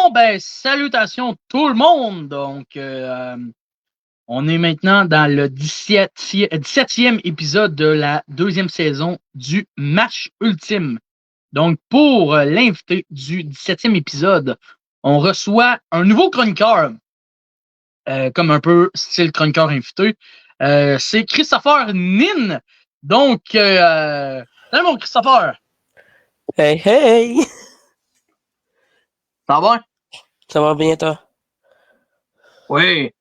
Bon, ben, salutations tout le monde. Donc, on est maintenant dans le 17e épisode de la deuxième saison du Match Ultime. Donc, pour l'invité du 17e épisode, on reçoit un nouveau chroniqueur, comme un peu style chroniqueur invité. C'est Christopher Nin. Donc, salut mon Christopher. Hey, hey! Ça va? Ça va bien, toi? Oui.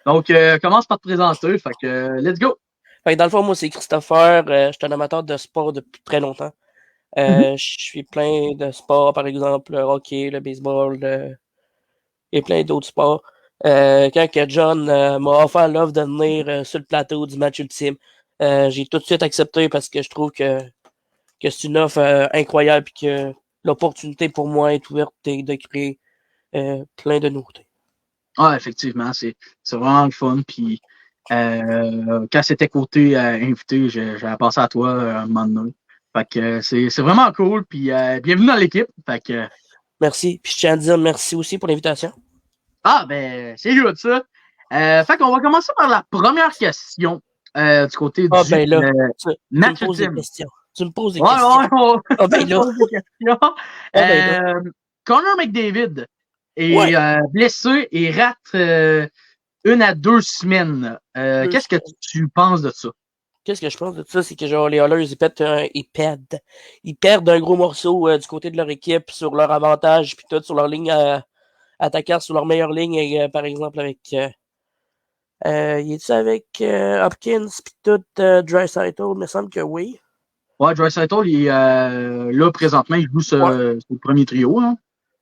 Donc, commence par te présenter. Fait que, let's go. Fait que dans le fond, moi, c'est Christopher. Je suis un amateur de sport depuis très longtemps. Je suis plein de sports, par exemple, le hockey, le baseball et plein d'autres sports. Quand que John m'a offert l'offre de venir sur le plateau du match ultime, j'ai tout de suite accepté parce que je trouve que c'est une offre incroyable et que l'opportunité pour moi est ouverte de créer plein de nouveautés. Ah, effectivement, c'est vraiment le fun. Puis, quand c'était côté invité, j'avais pensé à toi un moment donné. Fait que c'est vraiment cool. Puis, bienvenue dans l'équipe. Fait que, Merci. Puis je tiens à dire merci aussi pour l'invitation. ah, ben, c'est good ça. Fait qu'on va commencer par la première question du côté Ah, du ben là, tu me match poses des ultime. questions. Tu me poses des Ouais, questions. ouais, Ah, ben on là. pose des questions. Ah, ben là. Connor McDavid est Ouais. blessé et rate 1 à 2 semaines. Qu'est-ce que tu penses de ça? Qu'est-ce que je pense de ça? C'est que genre les Oilers, ils perdent un gros morceau du côté de leur équipe sur leur avantage, puis tout, sur leur ligne attaquante, sur leur meilleure ligne, et, par exemple avec. Il est-tu avec Hopkins, puis tout, Draisaitl? Il me semble que oui. Ouais, Draisaitl, il est là présentement, il joue Ouais. ce premier trio. Hein.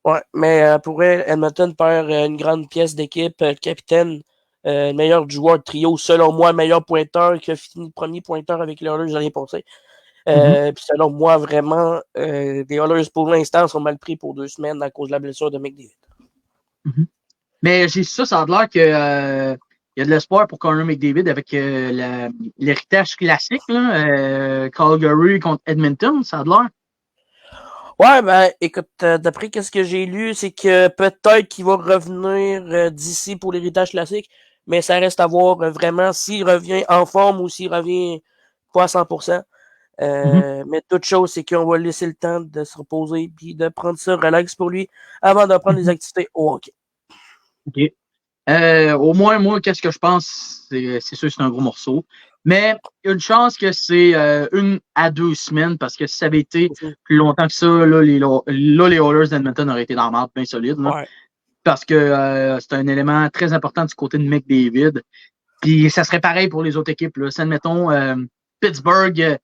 Ouais, mais pour elle, Edmonton perd une grande pièce d'équipe, le capitaine, le meilleur joueur de trio, selon moi, le meilleur pointeur qui a fini premier pointeur avec les Oilers l'année passée. Puis selon moi, vraiment, les Oilers pour l'instant sont mal pris pour 2 semaines à cause de la blessure de McDavid. Mais j'ai ça a l'air que il y a de l'espoir pour Connor McDavid avec l'héritage classique, là, Calgary contre Edmonton, ça a l'air. Ouais, ben écoute, d'après ce que j'ai lu, c'est que peut-être qu'il va revenir d'ici pour l'héritage classique, mais ça reste à voir vraiment s'il revient en forme ou s'il revient pas à 100%. Mais toute chose, c'est qu'on va laisser le temps de se reposer puis de prendre ça relax pour lui avant de prendre les activités au hockey. OK. Au moins, moi, qu'est-ce que je pense? C'est sûr que c'est un gros morceau. Mais il y a une chance que c'est 1 à 2 semaines parce que si ça avait été plus longtemps que ça, là, les Oilers d'Edmonton auraient été dans la marde bien solide. Là, Ouais. parce que c'est un élément très important du côté de McDavid. Puis ça serait pareil pour les autres équipes. Là. Si, admettons, Pittsburgh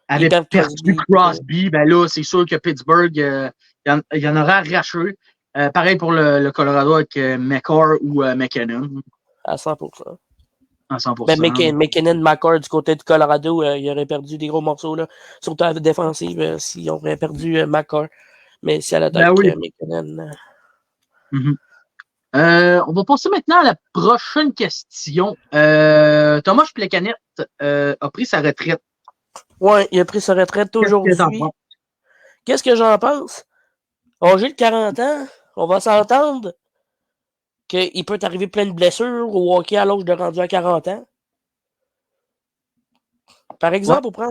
avait perdu Crosby, ben là, c'est sûr que Pittsburgh, il y en aura arraché. Pareil pour le Colorado avec McCarr ou McKinnon. À 100%. À 100%. Ben, McKinnon, McCarr du côté du Colorado, il aurait perdu des gros morceaux, là, surtout à la défensive, s'ils auraient perdu McCarr. Mais si à l'attaque, Ben oui. McKinnon. On va passer maintenant à la prochaine question. Thomas Plekanec a pris sa retraite. Ouais, il a pris sa retraite aujourd'hui. Qu'est-ce que j'en pense? J'ai 40 ans, on va s'entendre qu'il peut arriver plein de blessures au hockey à l'âge de rendu à 40 ans. Par exemple, on prend,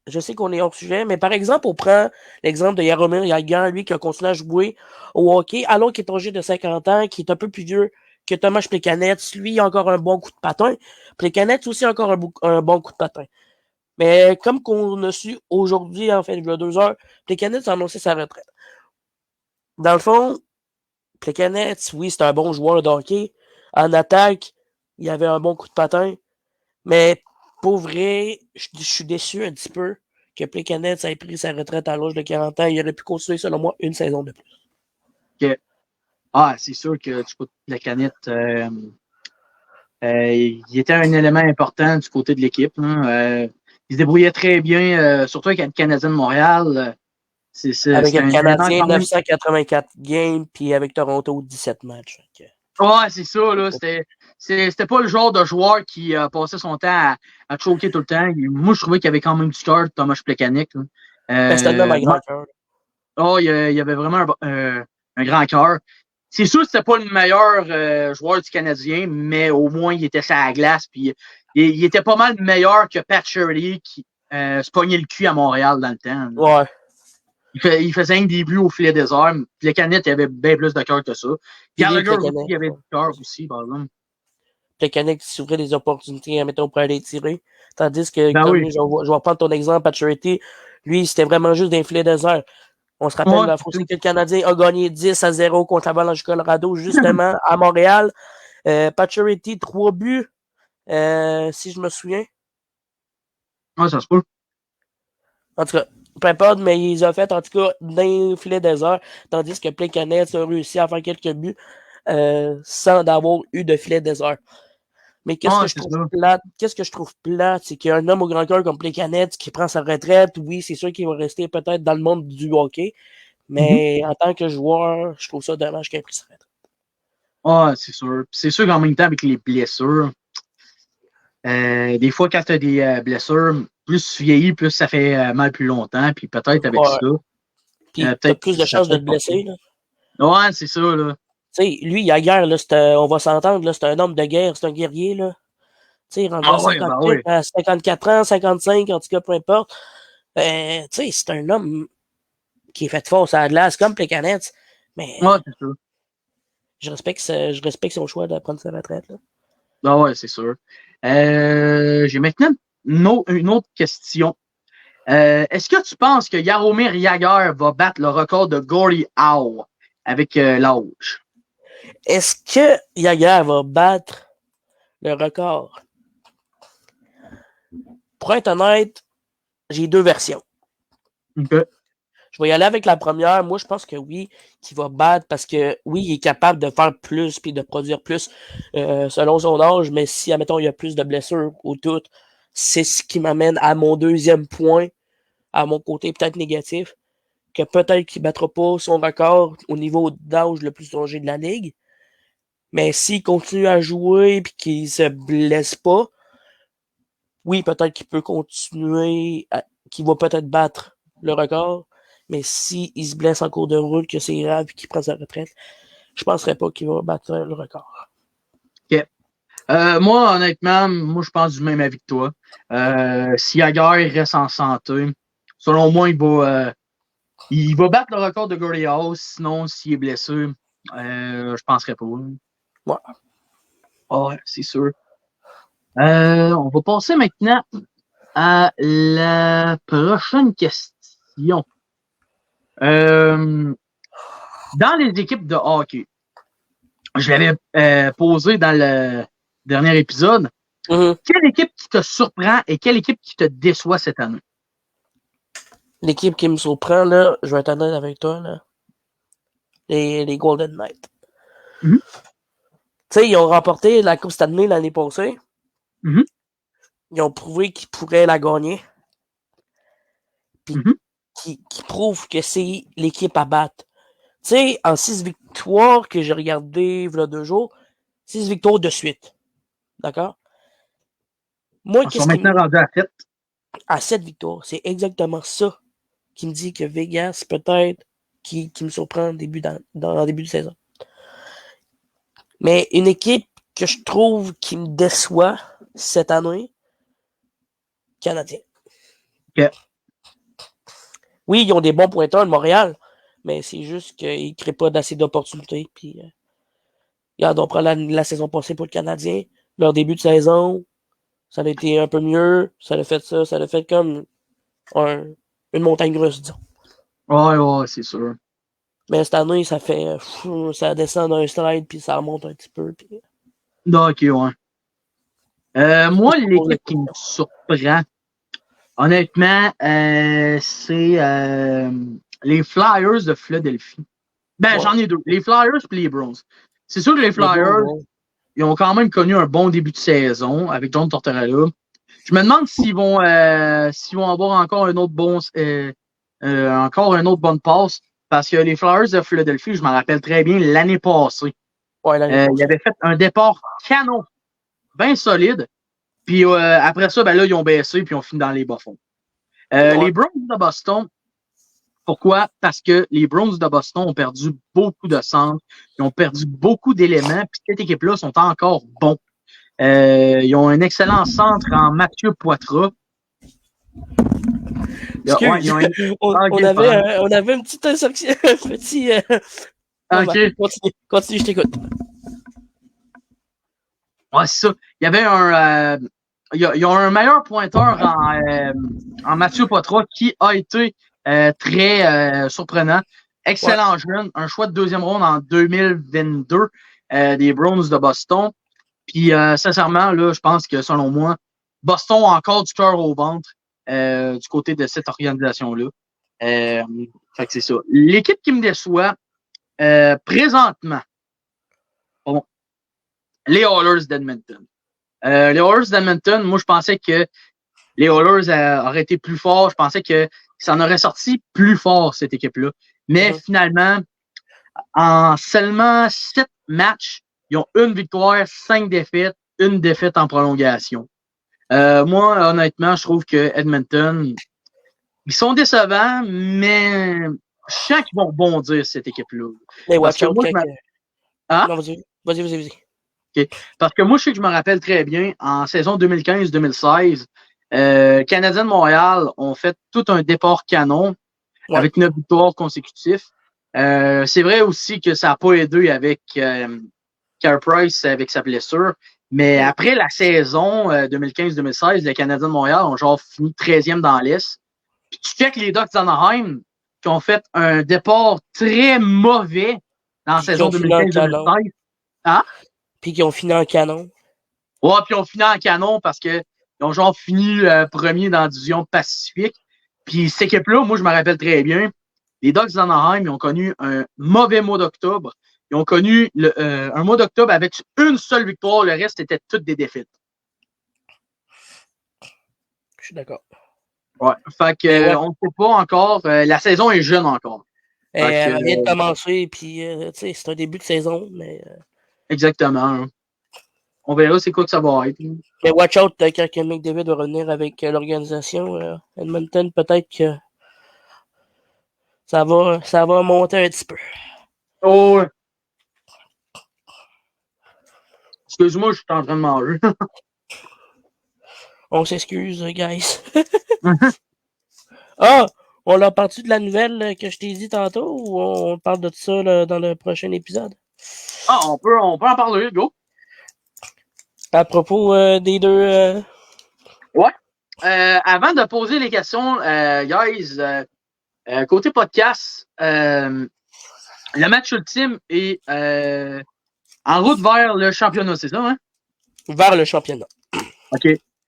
je sais qu'on est hors sujet, mais par exemple, on prend l'exemple de Jaromir Jagr, lui, qui a continué à jouer au hockey, alors qu'il est âgé de 50 ans, qui est un peu plus vieux que Thomas Plekanec. Lui, il a encore un bon coup de patin. Plekanec aussi a encore un bon coup de patin. Mais comme qu'on a su aujourd'hui, en fait, il y a 2 heures, Plekanec a annoncé sa retraite. Dans le fond, Plekanec, oui, c'est un bon joueur de hockey. En attaque, il avait un bon coup de patin. Mais pour vrai, je suis déçu un petit peu que Plekanec ait pris sa retraite à l'âge de 40 ans. Il aurait pu continuer, selon moi, une saison de plus. Okay. Ah, c'est sûr que du côté de Plekanec, il était un élément important du côté de l'équipe. Il se débrouillait très bien, surtout avec le Canadien de Montréal. Avec le Canadien, même... 984 games, puis avec Toronto, 17 matchs. Okay. Ouais, c'est ça. Là. C'était pas le genre de joueur qui passait son temps à choquer tout le temps. Moi, je trouvais qu'il y avait quand même du cœur, Thomas Plekanec. C'était le même à grand cœur. Oh, il y avait vraiment un un grand cœur. C'est sûr que c'était pas le meilleur joueur du Canadien, mais au moins, il était sur la glace. Puis il était pas mal meilleur que Pat Shirley qui se pognait le cul à Montréal dans le temps. Ouais. Il faisait un début au filet désert. Les canettes, il y avait bien plus de cœur que ça. Gallagher aussi, il y avait du cœur aussi, par exemple. Les canettes qui s'ouvraient des opportunités, mettons, pour aller tirer. Tandis que, Ben comme oui. je vais prendre ton exemple, Pacioretty, lui, c'était vraiment juste d'un filet désert. On se rappelle la fois que le Canadien a gagné 10-0 contre l'Avalanche du Colorado, justement, à Montréal. Pacioretty, 3 buts, si je me souviens. Ouais, ça se peut. En tout cas, peu importe, mais ils ont fait, en tout cas, d'un filet désert, tandis que Plekanec a réussi à faire quelques buts sans avoir eu de filet désert. Mais qu'est-ce que je trouve plate, c'est qu'il y a un homme au grand cœur comme Plekanec qui prend sa retraite. Oui, c'est sûr qu'il va rester peut-être dans le monde du hockey, mais en tant que joueur, je trouve ça dommage qu'il ait pris sa retraite. Ah, c'est sûr. C'est sûr qu'en même temps, avec les blessures, des fois, quand tu as des blessures, plus tu vieillis, plus ça fait mal plus longtemps. Puis peut-être avec ça. Puis tu as plus de chances de te blesser. Là. Ouais, c'est ça. Là. Tu sais, lui, il a guerre, là, on va s'entendre, là, c'est un homme de guerre, c'est un guerrier. Là. Tu sais, rendu à 54 ans, 55, en tout cas, peu importe. Tu sais, c'est un homme qui est fait fort à la glace, comme Plekanec. Mais ouais, c'est sûr. Je respecte son choix de prendre sa retraite. Là. Ah ouais, c'est sûr. J'ai maintenant une autre question. Est-ce que tu penses que Jaromir Jagr va battre le record de Gordie Howe avec l'âge? Est-ce que Jagr va battre le record? Pour être honnête, j'ai 2 versions. Okay. Je vais y aller avec la première. Moi, je pense que oui, qu'il va battre parce que oui, il est capable de faire plus puis de produire plus selon son âge, mais si, admettons, il y a plus de blessures ou tout, c'est ce qui m'amène à mon deuxième point, à mon côté peut-être négatif, que peut-être qu'il ne battra pas son record au niveau d'âge le plus âgé de la Ligue. Mais s'il continue à jouer et qu'il ne se blesse pas, oui, peut-être qu'il peut continuer, qu'il va peut-être battre le record. Mais s'il se blesse en cours de route, que c'est grave et qu'il prend sa retraite, je ne penserais pas qu'il va battre le record. OK. Moi, honnêtement, je pense du même avis que toi. Si Jagr reste en santé, selon moi, il va battre le record de Gordie Howe. Sinon, s'il est blessé, je penserais pas. Ouais. Ouais, c'est sûr. On va passer maintenant à la prochaine question. Dans les équipes de hockey, je l'avais posé dans le dernier épisode. Quelle équipe qui te surprend et quelle équipe qui te déçoit cette année? L'équipe qui me surprend, là, je vais être honnête avec toi, là. Les Golden Knights. Tu sais, ils ont remporté la Coupe Stanley l'année passée. Ils ont prouvé qu'ils pourraient la gagner. Puis qui prouvent que c'est l'équipe à battre. Tu sais, en 6 victoires que j'ai regardé il y a 2 jours, 6 victoires de suite. D'accord? Moi, Ils sont maintenant rendus à 7. À 7 victoires. C'est exactement ça qui me dit que Vegas, peut-être, qui me surprend dans le début de saison. Mais une équipe que je trouve qui me déçoit cette année, Canadien. Okay. Oui, ils ont des bons pointeurs de Montréal, mais c'est juste qu'ils ne créent pas d'assez d'opportunités. Puis, regarde, on prend la saison passée pour le Canadien. Leur début de saison, ça a été un peu mieux. Ça a fait comme une montagne russe, disons. Ouais, c'est sûr. Mais cette année, ça descend d'un slide, puis ça remonte un petit peu. Puis... OK, ouais. Moi, l'équipe qui me surprend, honnêtement, c'est les Flyers de Philadelphie. J'en ai 2. Les Flyers et les Browns. C'est sûr que les Flyers, ils ont quand même connu un bon début de saison avec John Tortorella. Je me demande s'ils vont avoir encore un autre une bonne passe. Parce que les Flyers de Philadelphie, je m'en rappelle très bien, l'année passée. Ouais, ils avaient fait un départ canon, bien solide. Puis après ça, là, ils ont baissé puis ils ont fini dans les bas-fonds. Les Browns de Boston, Pourquoi? Parce que les Browns de Boston ont perdu beaucoup de centres, ils ont perdu beaucoup d'éléments, puis cette équipe-là sont encore bons. Ils ont un excellent centre en Mathieu Poitras. Excuse, on avait une petite insertion, un petit... OK. Continue, je t'écoute. Ouais, c'est ça. Il y avait ils ont un meilleur pointeur en Mathieu Poitras qui a été très surprenant. Excellent jeune. Un choix de deuxième ronde en 2022 des Browns de Boston. Puis, sincèrement, là, je pense que, selon moi, Boston a encore du cœur au ventre du côté de cette organisation-là. Fait que c'est ça. L'équipe qui me déçoit, présentement, bon, les Oilers d'Edmonton. Les Oilers d'Edmonton, moi, je pensais que les Oilers auraient été plus forts. Je pensais que ça en aurait sorti plus fort, cette équipe-là. Mais finalement, en seulement 7 matchs, ils ont 1 victoire, 5 défaites, 1 défaite en prolongation. Moi, honnêtement, je trouve que Edmonton, ils sont décevants, mais je sens qu'ils vont rebondir, cette équipe-là. Parce que moi, Non, vas-y. Okay. Parce que moi, je sais que je me rappelle très bien, en saison 2015-2016, Canadiens de Montréal ont fait tout un départ canon avec 9 victoires consécutives. C'est vrai aussi que ça n'a pas aidé avec Carey Price avec sa blessure. Mais après la saison 2015-2016, les Canadiens de Montréal ont genre fini 13e dans l'Est. Puis tu checkes les Ducks d'Anaheim qui ont fait un départ très mauvais dans la saison 2015-2016. Hein? Puis qui ont fini en canon. Ouais, puis ils ont fini en canon parce qu'ils ont genre fini premier dans la division Pacifique. Puis cette équipe-là, moi, je me rappelle très bien, les Ducks d'Anaheim, ils ont connu un mauvais mois d'octobre. Ils ont connu un mois d'octobre avec une seule victoire. Le reste était toutes des défaites. Je suis d'accord. Ouais. Fait que on ne sait pas encore. La saison est jeune encore. Elle vient de commencer, puis c'est un début de saison, mais. Exactement. On verra c'est quoi que ça va être. Mais watch out quand McDavid va revenir avec l'organisation Edmonton, peut-être que ça va monter un petit peu. Oh! Excuse-moi, je suis en train de manger. On s'excuse, guys. On l'a parti de la nouvelle que je t'ai dit tantôt ou on parle de ça là, dans le prochain épisode? On peut en parler, go. À propos des deux... Ouais. Avant de poser les questions, guys, côté podcast, le match ultime est en route vers le championnat, c'est ça, hein? Vers le championnat. OK.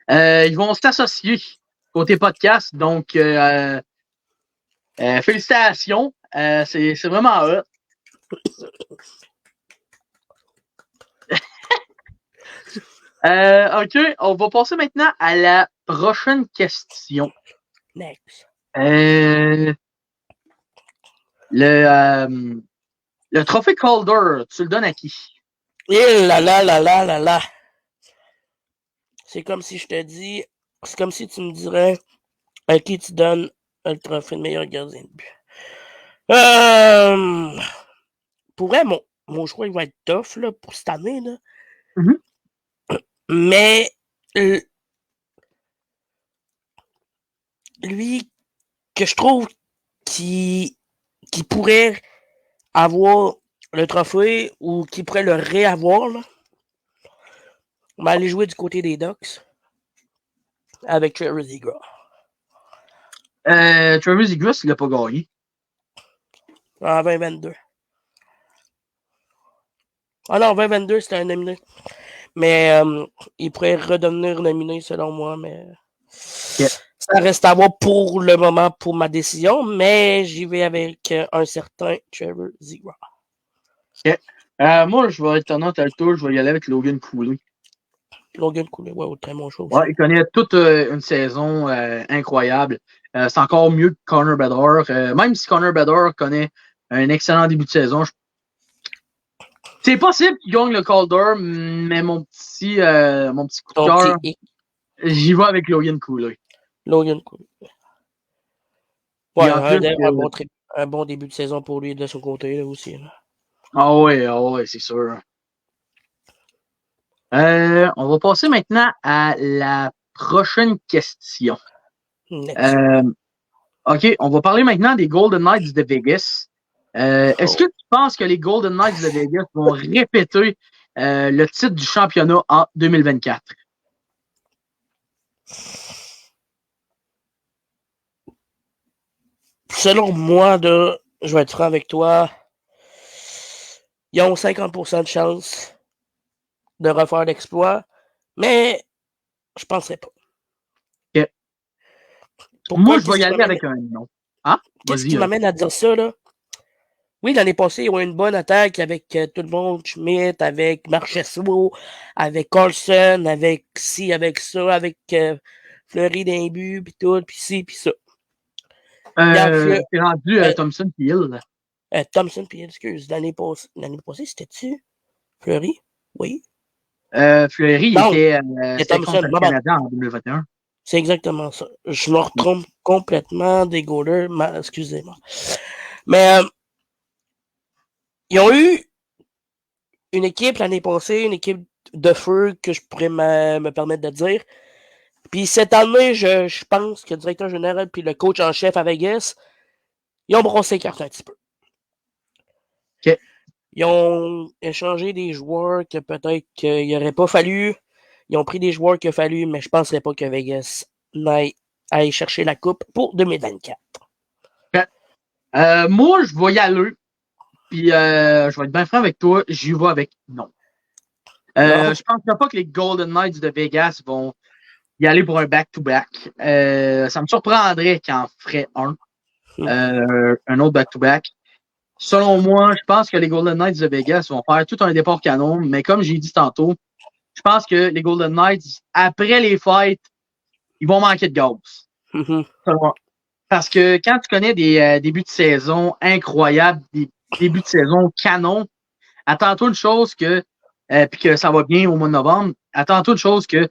Ils vont s'associer côté podcast, donc félicitations. C'est vraiment hot. OK, on va passer maintenant à la prochaine question. Next. Le trophée Calder, tu le donnes à qui? Et là. C'est comme si je te dis, c'est comme si tu me dirais à qui tu donnes le trophée de meilleur gardien de but. Pour vrai, mon choix il va être tough là, pour cette année. Là. Mm-hmm. Mais lui, que je trouve qui pourrait avoir le trophée ou qui pourrait le réavoir, là, on va aller jouer du côté des Ducks avec Trevor Zegras. Trevor Zegras, il n'a pas gagné. En 2022. Ah non, 2022, c'était un nominé. Mais il pourrait redevenir nominé selon moi, mais ça reste à voir pour le moment pour ma décision, mais j'y vais avec un certain Trevor Zegras. Okay. Moi, je vais être honnête à le tour, je vais y aller avec Logan Cooley. Logan Cooley, ouais, très bon choix aussi. Ouais, il connaît toute une saison incroyable. C'est encore mieux que Connor Bedard. Même si Connor Bedard connaît un excellent début de saison, c'est possible qu'il gagne le Calder, mais mon petit coup de cœur, j'y vais avec Logan Cooley. Logan Cooley. Ouais, en plus, un bon début de saison pour lui de son côté là, aussi. Là. ah ouais, c'est sûr. On va passer maintenant à la prochaine question. Next. OK, on va parler maintenant des Golden Knights de Vegas. Est-ce que tu penses que les Golden Knights de Vegas vont répéter le titre du championnat en 2024? Selon moi, je vais être franc avec toi, ils ont 50% de chance de refaire l'exploit, mais je ne penserais pas. Okay. Moi, je vais y aller avec un non. Ah, qu'est-ce qui m'amène à dire ça, là? Oui, l'année passée, ils ont eu une bonne attaque avec tout le monde, Schmidt, avec Marchessault, avec Carlson, avec ci, avec ça, avec Fleury d'un but, puis tout, puis ci, puis ça. T'es rendu Thompson puis Hill. Thompson puis Hill, excuse. L'année passée, c'était-tu Fleury? Oui. Fleury, il était contre le Canadien en 2021. C'est exactement ça. Je me retrompe complètement des goalers. Excusez-moi. Mais ils ont eu une équipe l'année passée, une équipe de feu que je pourrais me permettre de dire. Puis cette année, je pense que le directeur général puis le coach en chef à Vegas, ils ont brossé les cartes un petit peu. Okay. Ils ont échangé des joueurs que peut-être qu'il n'aurait pas fallu. Ils ont pris des joueurs qu'il a fallu, mais je ne penserais pas que Vegas aille chercher la coupe pour 2024. Okay. Moi, je vais y aller. Puis, je vais être bien franc avec toi, j'y vais avec non. Je pense pas que les Golden Knights de Vegas vont y aller pour un back-to-back. Ça me surprendrait qu'ils en feraient un autre back-to-back. Selon moi, je pense que les Golden Knights de Vegas vont faire tout un départ canon, mais comme j'ai dit tantôt, je pense que les Golden Knights, après les fêtes, ils vont manquer de gaz. Selon moi. Parce que quand tu connais des débuts de saison incroyables, des débuts de saison canon, attends-toi une chose que, puis que ça va bien au mois de novembre, attends-toi une chose que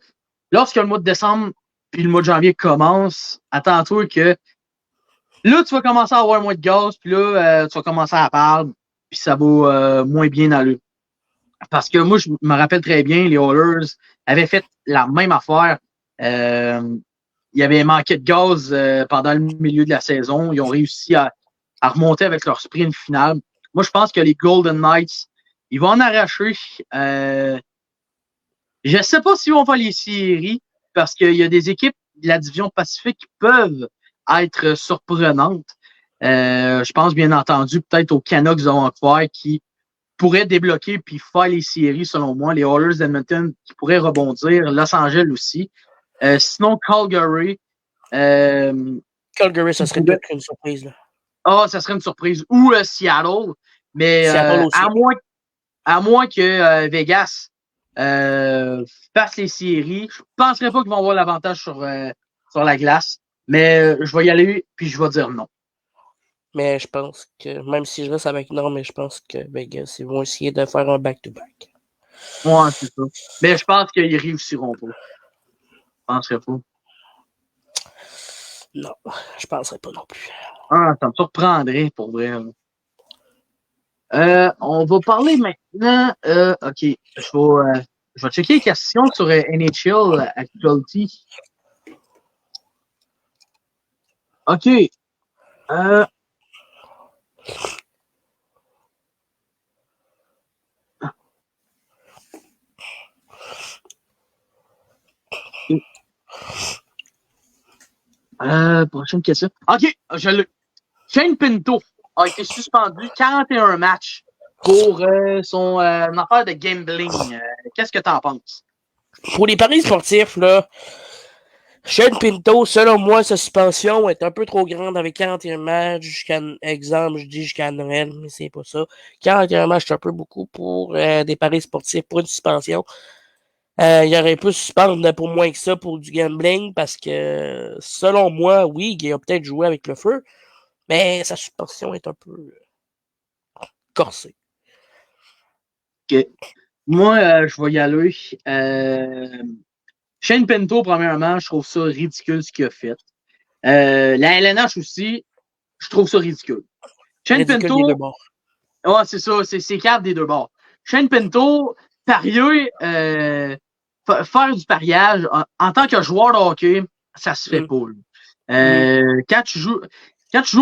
lorsque le mois de décembre puis le mois de janvier commence, attends-toi que là, tu vas commencer à avoir moins de gaz, puis là, tu vas commencer à perdre, puis ça va moins bien aller. Parce que moi, je me rappelle très bien, les Oilers avaient fait la même affaire. Ils avaient manqué de gaz pendant le milieu de la saison. Ils ont réussi à remonter avec leur sprint final. Moi, je pense que les Golden Knights, ils vont en arracher. Je ne sais pas s'ils vont faire les séries, parce qu'il y a des équipes de la division Pacifique qui peuvent être surprenantes. Je pense bien entendu peut-être aux Canucks de Vancouver qui pourraient débloquer puis faire les séries, selon moi. Les Oilers d'Edmonton qui pourraient rebondir. Los Angeles aussi. Sinon, Calgary. Calgary, ça serait peut-être une surprise. Là. Ah, ça serait une surprise. Ou Seattle. Mais à moins que Vegas fasse les séries, je ne penserais pas qu'ils vont avoir l'avantage sur la glace. Mais je vais y aller puis je vais dire non. Mais je pense que, même si je reste avec non, mais je pense que Vegas, ils vont essayer de faire un back-to-back. Ouais, c'est ça. Mais je pense qu'ils réussiront pas. Je penserais pas. Non, je penserais pas non plus. Ah, ça me surprendrait pour vrai. On va parler maintenant. OK. Je vais checker les questions sur NHL Actuality. OK. Prochaine question. OK, je l'ai. Shane Pinto a été suspendu 41 matchs pour son affaire de gambling. Qu'est-ce que tu en penses? Pour les paris sportifs, là, Shane Pinto, selon moi, sa suspension est un peu trop grande avec 41 matchs jusqu'à, exemple, je dis jusqu'à Noël, mais c'est pas ça. 41 matchs, c'est un peu beaucoup pour des paris sportifs, pour une suspension. Il aurait pu suspendre pour moins que ça pour du gambling parce que, selon moi, oui, il a peut-être joué avec le feu, mais sa suspension est un peu corsée. OK. Moi, je vais y aller. Shane Pinto, premièrement, je trouve ça ridicule ce qu'il a fait. La LNH aussi, je trouve ça ridicule. Shane Ridicule Pinto, des deux bords. ouais, c'est ça, c'est cave des deux bords. Shane Pinto, parier, faire du pariage en tant que joueur de hockey, ça se fait pas. Quand tu joues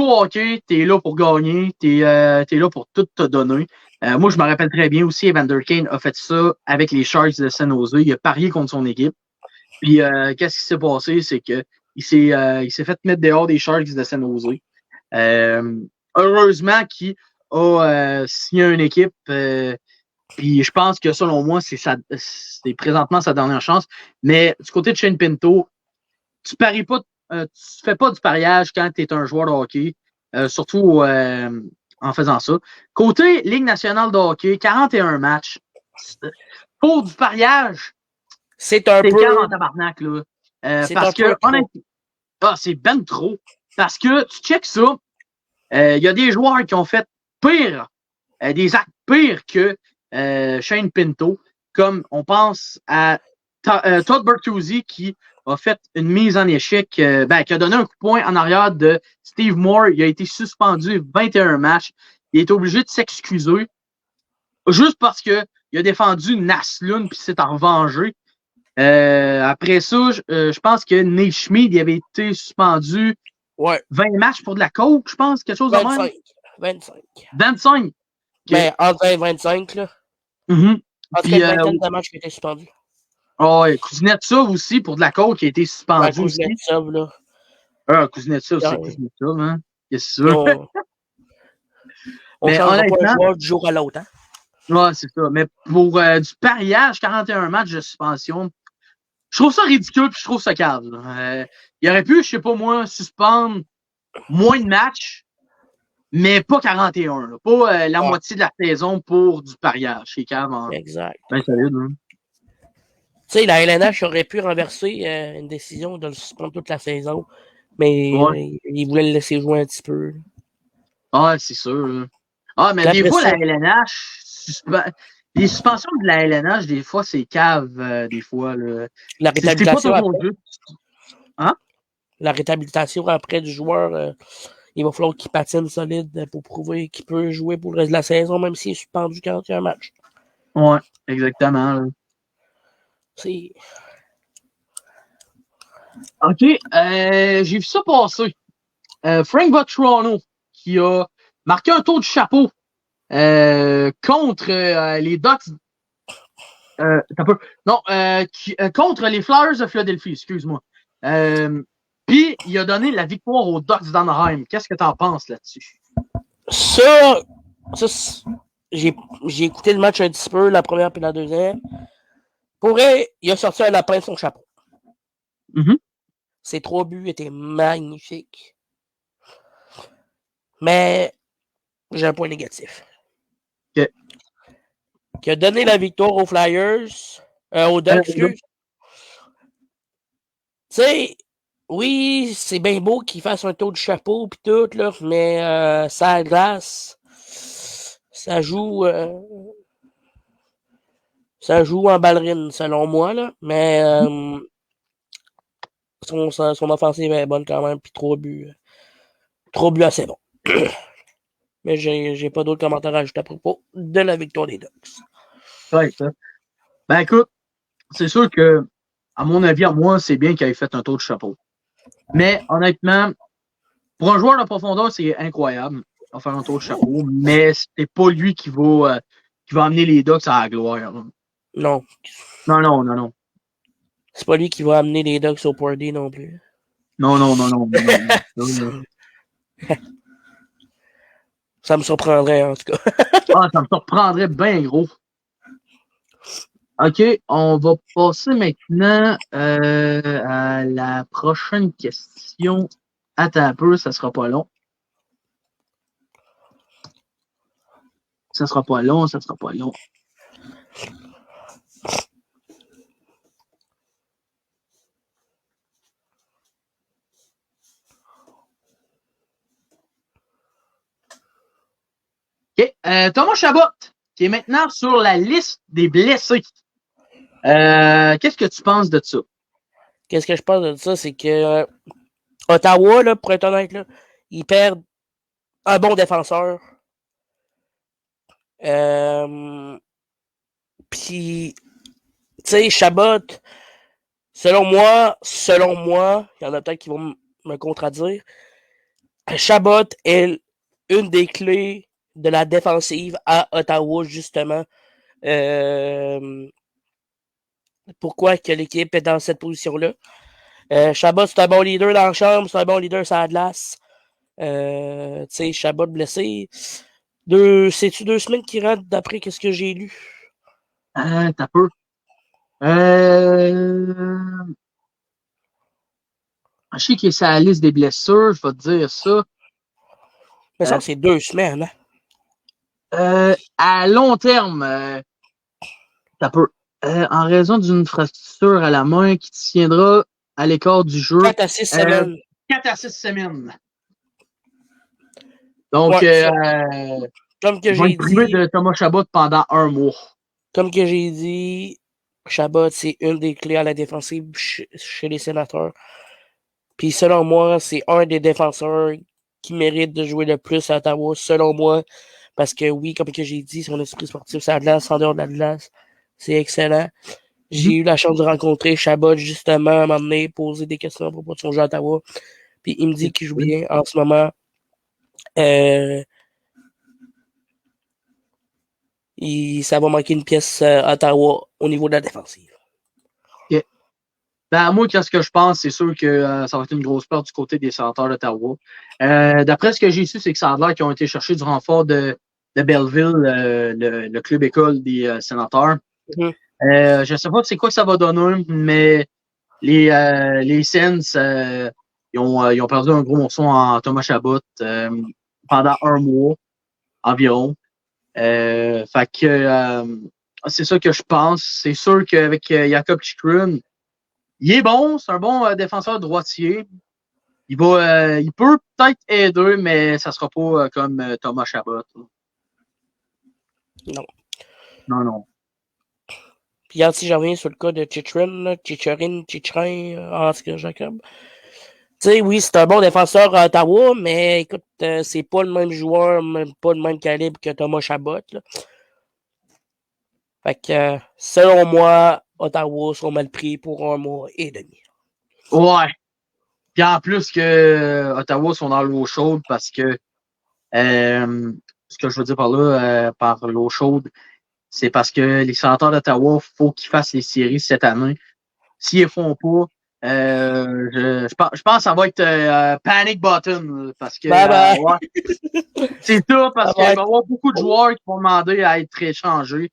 au hockey, t'es là pour gagner, t'es là pour tout te donner. Moi, je me rappelle très bien aussi, Evander Kane a fait ça avec les Sharks de San Jose. Il a parié contre son équipe. Puis, qu'est-ce qui s'est passé? C'est que il s'est fait mettre dehors des Sharks de San Jose. Heureusement qu'il a signé une équipe. Puis je pense que selon moi, c'est présentement sa dernière chance. Mais du côté de Shane Pinto, tu paries pas, tu fais pas du pariage quand tu es un joueur de hockey, surtout en faisant ça. Côté Ligue nationale de hockey, 41 matchs. Pour du pariage, c'est un peu en tabarnak, là. Parce que honnêtement, c'est ben trop. Parce que tu checkes ça, il y a des joueurs qui ont fait pire, des actes pires que Shane Pinto, comme on pense à Todd Bertuzzi qui a fait une mise en échec, qui a donné un coup de poing en arrière de Steve Moore. Il a été suspendu 21 matchs. Il est obligé de s'excuser juste parce qu'il a défendu Naslund puis s'est en revengé. Après ça, je pense que Nate Schmid il avait été suspendu 20 matchs pour de la coke, je pense, quelque chose de même. 25. Ben, entre 20 et 25, là. Mm-hmm. En tout cas, une vingtaine de matchs qui étaient suspendus. Oh, ouais, Kuznetsov aussi, pour de la coke, qui a été suspendu aussi. Kuznetsov, là. Kuznetsov, c'est Kuznetsov, hein. Qu'est-ce que c'est? On change pas un joueur du jour à l'autre, hein. Ouais, c'est ça. Mais pour du pariage, 41 matchs de suspension, je trouve ça ridicule puis je trouve ça cave. Il aurait pu, je sais pas moi, suspendre moins de matchs, mais pas 41. Là. Pas la moitié de la saison pour du pariage. C'est cave. Exact. Ben, solide, hein. Tu sais, la LNH aurait pu renverser une décision de le suspendre toute la saison, mais il voulait le laisser jouer un petit peu. Ah, c'est sûr. Ah, mais des fois, la LNH, les suspensions de la LNH, des fois, c'est cave, des fois. Là. La réhabilitation après. Hein? La réhabilitation après du joueur, il va falloir qu'il patine solide pour prouver qu'il peut jouer pour le reste de la saison, même s'il est suspendu 41 matchs. Ouais, exactement. Là. C'est... OK, j'ai vu ça passer. Frank Vatrano, qui a marqué un tour de chapeau contre les Ducks. Contre les Flyers de Philadelphie, excuse-moi. Puis, il a donné la victoire aux Ducks d'Anaheim. Qu'est-ce que tu en penses là-dessus? Ça j'ai écouté le match un petit peu, la première puis la deuxième. Pour vrai, il a sorti un lapin de son chapeau. Mm-hmm. Ses 3 buts étaient magnifiques. Mais j'ai un point négatif. OK. Qui a donné la victoire aux Flyers, aux Ducks, excuse. Tu sais, oui, c'est bien beau qu'il fasse un tour de chapeau pis tout, là, mais ça glace. Ça joue en ballerine, selon moi, là. Mais son offensive est bonne quand même, puis 3 buts assez bons. Mais j'ai pas d'autres commentaires à ajouter à propos de la victoire des Ducks. Ouais, ça. Ben écoute, c'est sûr que, à mon avis, à moi, c'est bien qu'il ait fait un tour de chapeau. Mais honnêtement, pour un joueur de profondeur, c'est incroyable de faire un tour de chapeau, mais c'est pas lui qui va amener les Ducks à la gloire. Là. Non. Non. C'est pas lui qui va amener les Ducks au Party non plus. Non. Ça me surprendrait, en tout cas. Ça me surprendrait bien gros. OK, on va passer maintenant à la prochaine question. Attends un peu, ça sera pas long. Ça sera pas long. OK, Thomas Chabot, qui est maintenant sur la liste des blessés. Qu'est-ce que tu penses de ça? Qu'est-ce que je pense de ça, c'est que Ottawa, là, pour être honnête, là, ils perdent un bon défenseur. Puis, tu sais, Chabot, selon moi, il y en a peut-être qui vont me contredire, Chabot est une des clés de la défensive à Ottawa, justement. Pourquoi que l'équipe est dans cette position-là? Chabot, c'est un bon leader dans la chambre, c'est un bon leader sur la glace. Tu sais, Chabot blessé. C'est-tu 2 semaines qui rentrent d'après ce que j'ai lu? T'as peu. Je sais qu'il est sur la liste des blessures, je vais te dire ça. Mais ça, c'est 2 semaines. Hein? À long terme, t'as peu. En raison d'une fracture à la main qui tiendra à l'écart du jeu. 4 à 6 semaines. 4 à 6 semaines. Donc, comme que ils vont j'ai être privés dit, de Thomas Chabot pendant 1 mois. Comme que j'ai dit, Chabot, c'est une des clés à la défensive chez les Sénateurs. Puis selon moi, c'est un des défenseurs qui mérite de jouer le plus à Ottawa, selon moi. Parce que oui, comme que j'ai dit, son esprit sportif, c'est à glace, en dehors de la glace. C'est excellent. J'ai eu la chance de rencontrer Chabot, justement, à un moment donné, poser des questions à propos de son jeu à Ottawa. Puis il me dit qu'il joue bien en ce moment. Ça va manquer une pièce à Ottawa au niveau de la défensive. Okay. Ben, moi, qu'est-ce que je pense, c'est sûr que ça va être une grosse perte du côté des Sénateurs d'Ottawa. D'après ce que j'ai su, c'est que ça a l'air qu'ils ont été chercher du renfort de Belleville, le club école des Sénateurs. Mm-hmm. Je ne sais pas c'est quoi que ça va donner, mais les Sens, ils ont perdu un gros morceau en Thomas Chabot pendant 1 mois environ. Fait que c'est ça que je pense. C'est sûr qu'avec Jakob Chychrun, il est bon, c'est un bon défenseur droitier. Il peut peut-être aider, mais ça sera pas comme Thomas Chabot. Non. Non. Puis si je reviens sur le cas de Chychrun, en tout cas, Jacob. Tu sais, oui, c'est un bon défenseur à Ottawa, mais écoute, c'est pas le même joueur, même pas le même calibre que Thomas Chabot. Là. Fait que, selon moi, Ottawa sont mal pris pour 1 mois et demi. Ouais. Puis en plus que Ottawa sont dans l'eau chaude parce que ce que je veux dire par là, par l'eau chaude, c'est parce que les Sénateurs d'Ottawa, faut qu'ils fassent les séries cette année. S'ils ne font pas, je pense que ça va être panic button parce que ouais, c'est ça, parce qu'il va y avoir beaucoup de joueurs qui vont demander à être échangés.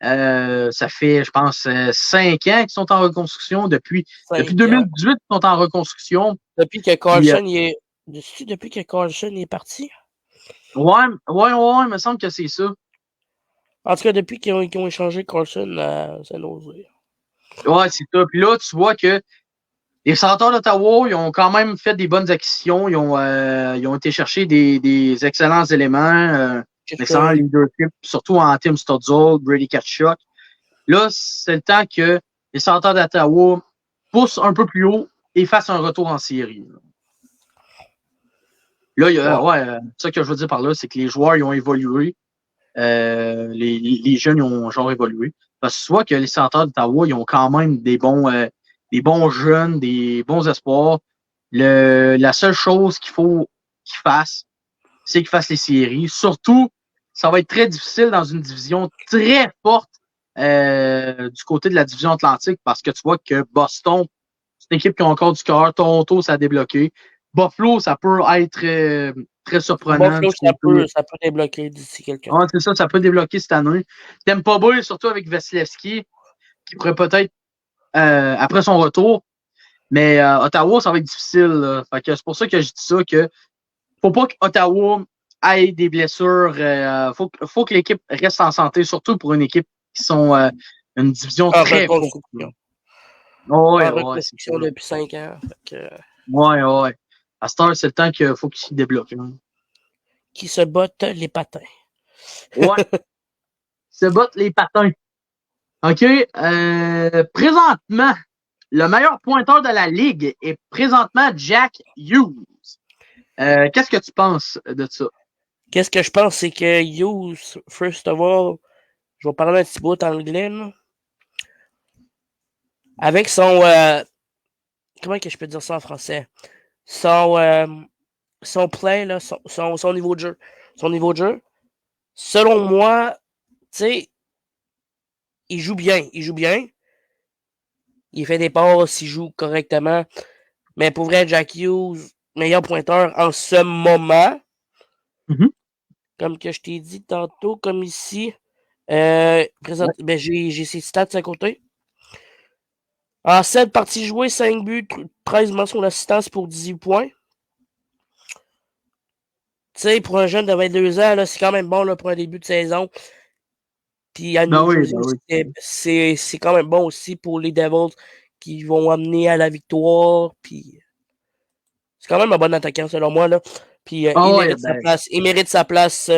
Ça fait, je pense, 5 ans qu'ils sont en reconstruction. Depuis 2018, ils sont en reconstruction. Depuis que Carlson est parti? Ouais, il me semble que c'est ça. En tout cas, depuis qu'ils ont échangé Carlson, c'est nausée. Ouais, c'est ça. Puis là, tu vois que les Sénateurs d'Ottawa, ils ont quand même fait des bonnes acquisitions. Ils ont été chercher des excellents éléments, excellents leadership, surtout en Tim Stutzel, Brady Tkachuk. Là, c'est le temps que les Sénateurs d'Ottawa poussent un peu plus haut et fassent un retour en série. Là, ce que je veux dire par là, c'est que les joueurs ils ont évolué. Les jeunes ils ont genre évolué. Parce que tu vois que les Sénateurs d'Ottawa, ils ont quand même des bons jeunes, des bons espoirs. La seule chose qu'il faut qu'ils fassent, c'est qu'ils fassent les séries. Surtout, ça va être très difficile dans une division très forte du côté de la division Atlantique parce que tu vois que Boston, c'est une équipe qui a encore du cœur. Toronto, ça a débloqué. Buffalo, ça peut être très surprenant. Buffalo, ça peut débloquer d'ici quelques temps. Ouais, c'est ça peut débloquer cette année. Tampa Bay, surtout avec Vasilevski, qui pourrait peut-être après son retour. Mais Ottawa, ça va être difficile. Fait que c'est pour ça que je dis ça, que faut pas qu'Ottawa ait des blessures. Faut que l'équipe reste en santé, surtout pour une équipe qui sont une division très forte. Ouais, reconstruction depuis 5 ans. Ouais. À cette heure, c'est le temps qu'il faut qu'ils s'y débloquent. Hein. Qui se bottent les patins. Ouais. Se bottent les patins. OK. Présentement, le meilleur pointeur de la Ligue est présentement Jack Hughes. Qu'est-ce que tu penses de ça? Qu'est-ce que je pense, c'est que Hughes, first of all, je vais parler un petit bout en anglais, là. Avec son... comment que je peux dire ça en français? Son play, là, son niveau de jeu. Son niveau de jeu, selon moi, tu sais, il joue bien. Il joue bien. Il fait des passes, il joue correctement. Mais pour vrai, Jack Hughes, meilleur pointeur en ce moment. Mm-hmm. Comme que je t'ai dit tantôt, comme ici. Ben, j'ai ses stats à côté. En 7 parties jouées, 5 buts, 13 mentions d'assistance pour 18 points. Tu sais, pour un jeune de 22 ans, là, c'est quand même bon là, pour un début de saison. Puis à New Jersey, c'est quand même bon aussi pour les Devils qui vont amener à la victoire. Puis c'est quand même un bon attaquant selon moi. Là. Puis il mérite sa place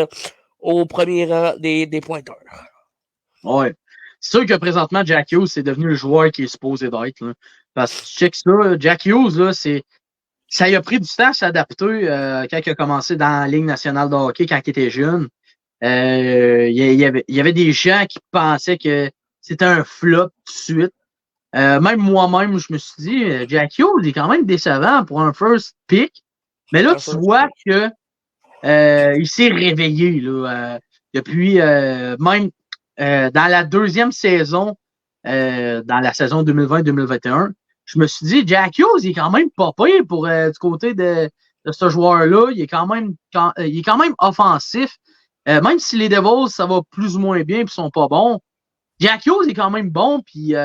au premier rang des pointeurs. Ouais. C'est sûr que présentement, Jack Hughes, c'est devenu le joueur qui est supposé d'être. Là. Parce que tu checkes ça, Jack Hughes, là, ça lui a pris du temps à s'adapter quand il a commencé dans la Ligue nationale de hockey, quand il était jeune. Il y avait des gens qui pensaient que c'était un flop tout de suite. Même moi-même, je me suis dit, Jack Hughes est quand même décevant pour un first pick. Mais là, tu vois que il s'est réveillé là, depuis même dans la deuxième saison, dans la saison 2020-2021. Je me suis dit, Jack Hughes, il est quand même pas pire pour du côté de ce joueur-là. Il est quand même offensif. Même si les Devils, ça va plus ou moins bien et sont pas bons, Jack Hughes est quand même bon. Puis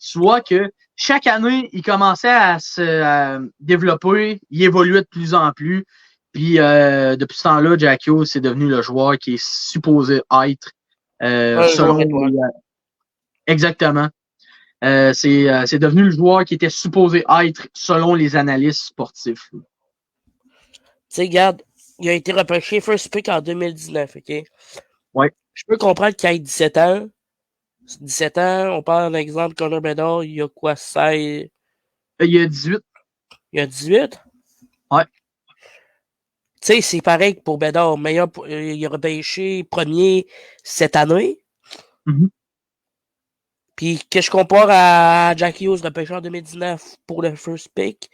tu vois que chaque année, il commençait à se développer, il évoluait de plus en plus. Puis depuis ce temps-là, Jack Hughes, c'est devenu le joueur qui est supposé être selon exactement. C'est devenu le joueur qui était supposé être selon les analystes sportifs. Tu sais, regarde, il a été repêché first pick en 2019, OK? Ouais. Je peux comprendre qu'il ait 17 ans. 17 ans, on parle d'un exemple, Connor Bedard, il a quoi, 16? Il a 18. Il a 18? Ouais. Tu sais, c'est pareil pour Bedard. Meilleur, il a repêché premier cette année. Mm-hmm. Puis que je compare à Jack Hughes, repêché en 2019 pour le first pick,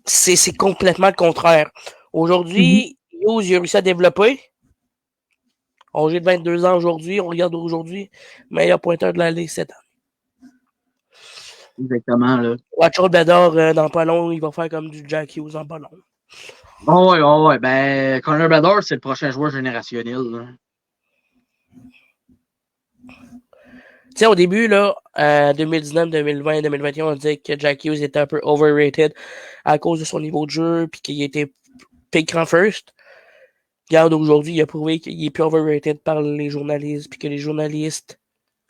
c'est complètement le contraire. Aujourd'hui, Hughes, il a réussi à développer. Âgé de 22 ans aujourd'hui, on regarde aujourd'hui, meilleur pointeur de la Ligue cette année. Exactement, là. Watch out Bedard, dans pas long, il va faire comme du Jack Hughes en pas long. Oh ouais. Ben, Connor Bedard, c'est le prochain joueur générationnel, là. Tu sais, au début, là, 2019, 2020, 2021, on disait que Jack Hughes était un peu overrated à cause de son niveau de jeu puis qu'il était pick en first. Regarde, aujourd'hui, il a prouvé qu'il est plus overrated par les journalistes puis que les journalistes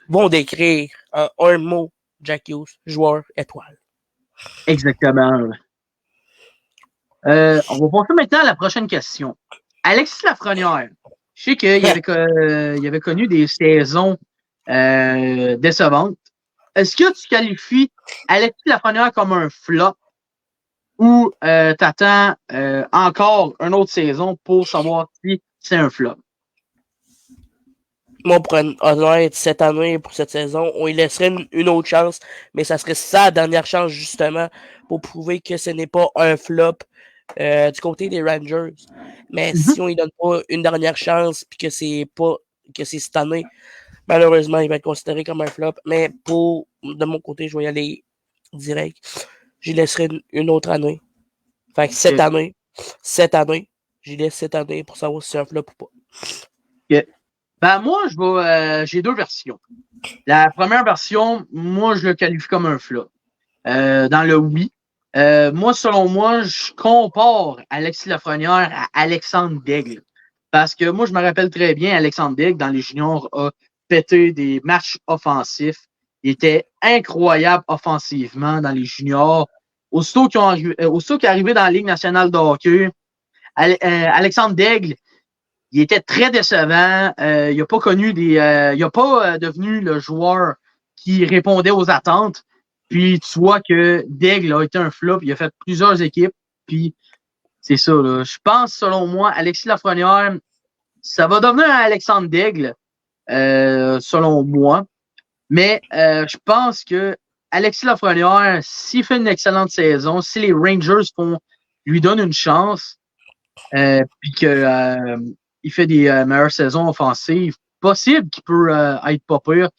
vont décrire en un mot Jack Hughes, joueur étoile. Exactement. On va passer maintenant à la prochaine question. Alexis Lafrenière, je sais qu'il avait connu des saisons décevantes. Est-ce que tu qualifies Alexis Lafrenière comme un flop ou t'attends encore une autre saison pour savoir si c'est un flop? Moi, pour honnête, cette année, pour cette saison, on lui laisserait une autre chance, mais ça serait sa dernière chance, justement, pour prouver que ce n'est pas un flop du côté des Rangers. Mais si on lui donne pas une dernière chance, puis que c'est cette année, malheureusement, il va être considéré comme un flop. Mais de mon côté, je vais y aller direct. J'y laisserai une autre année. Fait que cette année, j'y laisse cette année pour savoir si c'est un flop ou pas. Okay. Ben moi, j'ai deux versions. La première version, moi, je le qualifie comme un flop. Dans le oui. Moi, selon moi, je compare Alexis Lafrenière à Alexandre Daigle. Parce que moi, je me rappelle très bien, Alexandre Daigle, dans les juniors, a pété des matchs offensifs. Il était incroyable offensivement dans les juniors. Aussitôt qu'il est arrivé dans la Ligue nationale de hockey, Alexandre Daigle, il était très décevant. Il n'a pas il n'a pas devenu le joueur qui répondait aux attentes. Puis tu vois que Daigle a été un flop. Il a fait plusieurs équipes. Puis C'est ça, là. Je pense, selon moi, Alexis Lafrenière, ça va devenir un Alexandre Daigle, selon moi. Mais je pense que Alexis Lafrenière, s'il fait une excellente saison, si les Rangers lui donnent une chance, puis que il fait des meilleures saisons offensives, possible qu'il peut être pas pire.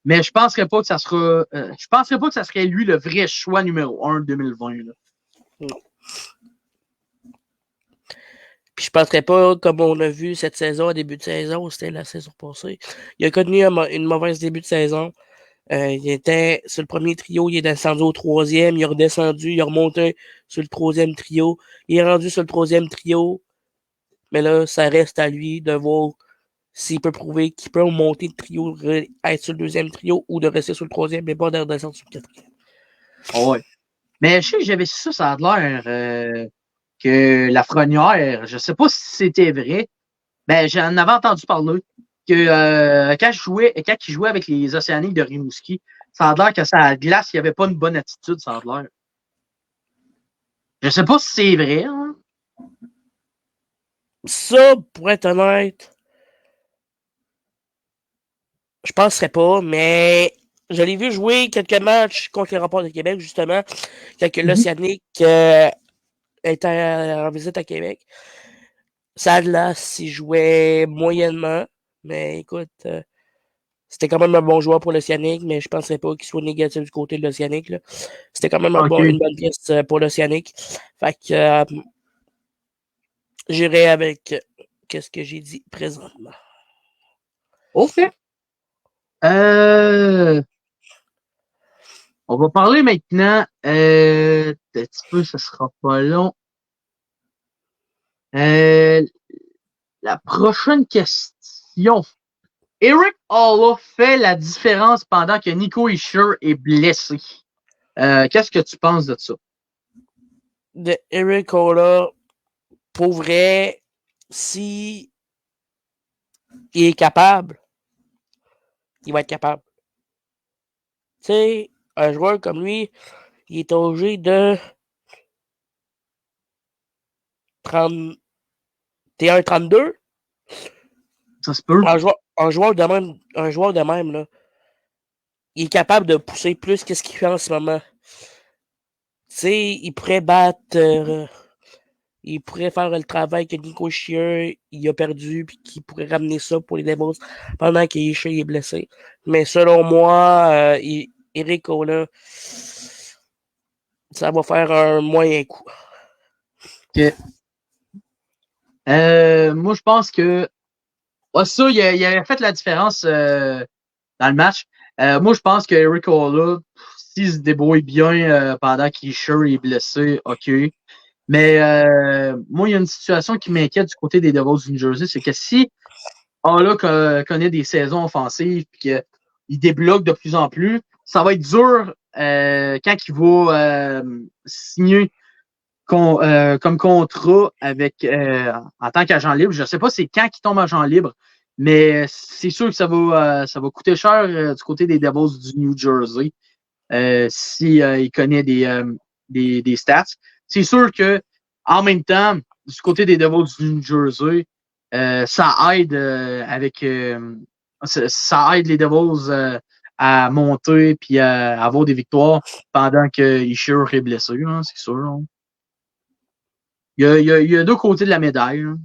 Mais je penserais pas que ça sera. Je penserais pas que ça serait lui le vrai choix numéro 1 2020. Là. Non. Puis je penserais pas, comme on l'a vu cette saison, à début de saison, c'était la saison passée. Il a connu une mauvaise début de saison. Il était sur le premier trio, il est descendu au troisième, il est redescendu, il est remonté sur le troisième trio, il est rendu sur le troisième trio. Mais là, ça reste à lui de voir s'il peut prouver qu'il peut monter le trio, être sur le deuxième trio ou de rester sur le troisième, mais pas de redescendre sur le quatrième. Oh ouais. Mais je sais que j'avais su ça a l'air que Lafrenière, je sais pas si c'était vrai, ben j'en avais entendu parler que quand il jouait avec les Océaniques de Rimouski, ça a l'air que sa glace, il n'y avait pas une bonne attitude, ça a l'air. Je sais pas si c'est vrai. Hein? Ça, pour être honnête, je penserais pas, mais je l'ai vu jouer quelques matchs contre les Remparts de Québec, justement, quand l'Océanique était en visite à Québec. Ça glace, il jouait moyennement, mais écoute, c'était quand même un bon joueur pour l'Océanique, mais je ne penserais pas qu'il soit négatif du côté de l'Océanique. Là. C'était quand même une bonne pièce pour l'Océanique. Fait que j'irai avec qu'est-ce que j'ai dit présentement. OK. On va parler maintenant. Un petit peu, ça sera pas long. La prochaine question. Eric Halla fait la différence pendant que Nico Hischier est blessé. Qu'est-ce que tu penses de ça? De Eric Halla, pour vrai, si il est capable, il va être capable. Tu sais, un joueur comme lui, il est âgé de 31-32. Ça se peut. Un joueur de même, là, il est capable de pousser plus que ce qu'il fait en ce moment. Tu sais, il pourrait battre, il pourrait faire le travail que Nico Hischier il a perdu, puis qu'il pourrait ramener ça pour les Devils pendant qu'Hischier est blessé. Mais selon moi, Eric Halla, ça va faire un moyen coup. OK. Moi, je pense que ça, il avait fait la différence dans le match. Moi, je pense que Eric Halla, s'il se débrouille bien pendant qu'Hischier est blessé, OK. Mais moi, il y a une situation qui m'inquiète du côté des Devils du New Jersey, c'est que si Halla connaît des saisons offensives et qu'il débloque de plus en plus, ça va être dur quand il va signer comme contrat avec en tant qu'agent libre. Je ne sais pas c'est quand il tombe agent libre, mais c'est sûr que ça va coûter cher du côté des Devils du New Jersey si il connaît des stats. C'est sûr que en même temps, du côté des Devils du New Jersey, ça aide ça aide les Devils à monter puis à avoir des victoires pendant que Hischier est blessé, hein, c'est sûr. Hein. Il y a deux côtés de la médaille. Hein.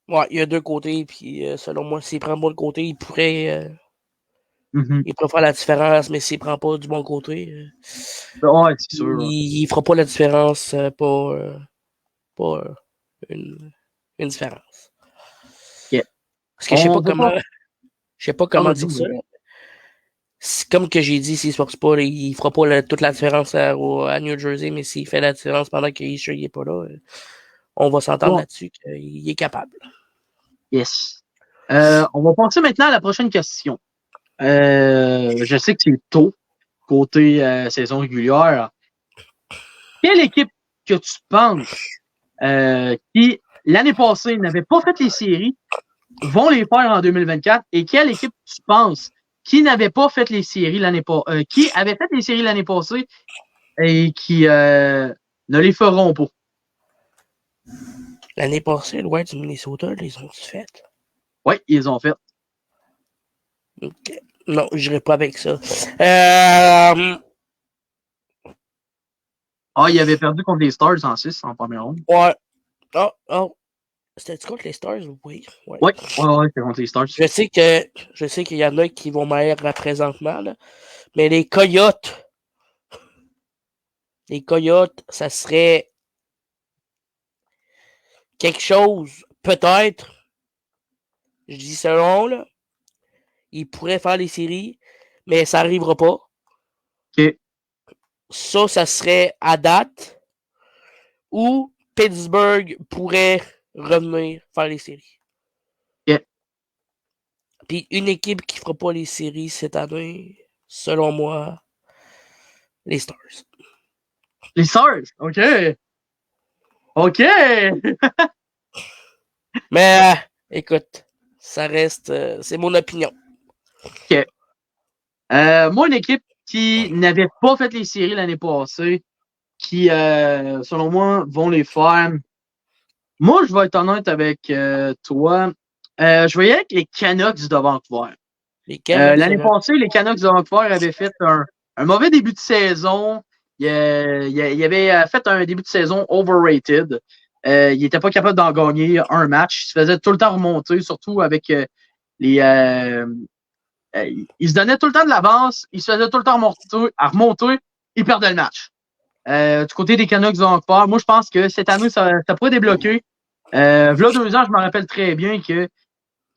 Ouais, il y a deux côtés, puis selon moi, s'il prend pas le côté, il pourrait faire la différence, mais s'il prend pas du bon côté, ouais, c'est sûr. Il fera pas la différence, pas une différence. Yeah. Parce que je sais pas comment dire ça. Comme que j'ai dit, s'il se force pas, il fera pas toute la différence à New Jersey, mais s'il fait la différence pendant qu'il est pas là, on va s'entendre là-dessus qu'il est capable. Yes. On va passer maintenant à la prochaine question. Je sais que c'est tôt, côté saison régulière. Quelle équipe que tu penses qui, l'année passée, n'avait pas fait les séries, vont les faire en 2024? Et quelle équipe tu penses qui n'avait pas fait les séries qui avait fait les séries l'année passée et qui ne les feront pas? L'année passée, le Wild du Minnesota, les ont-ils fait? Oui, ils ont fait. Okay. Non, je n'irai pas avec ça. Ils avaient perdu contre les Stars en 6 en première ronde. Ouais. Oh. C'était-tu contre les Stars? Oui. Ouais, c'est contre les Stars. Je sais qu'il y en a qui vont m'aller présentement, là. Mais les Coyotes, ça serait quelque chose, peut-être, je dis selon, là, ils pourraient faire les séries, mais ça n'arrivera pas. OK. Ça serait à date où Pittsburgh pourrait revenir faire les séries. OK. Puis une équipe qui ne fera pas les séries cette année, selon moi, les Stars. Les Stars, OK. OK! Mais écoute, ça reste, c'est mon opinion. OK. Moi, une équipe qui n'avait pas fait les séries l'année passée, qui, selon moi, vont les faire. Moi, je vais être honnête avec toi. Je vais y aller avec les Canucks de Vancouver. L'année passée, les Canucks de Vancouver avaient fait un mauvais début de saison. Il avait fait un début de saison overrated. Il n'était pas capable d'en gagner un match. Il se faisait tout le temps remonter, surtout avec les. Il se donnait tout le temps de l'avance. Il se faisait tout le temps remonter. Il perdait le match. Du côté des Canucks de Vancouver, moi, je pense que cette année, ça pourrait débloquer. V'là 2 ans, je me rappelle très bien que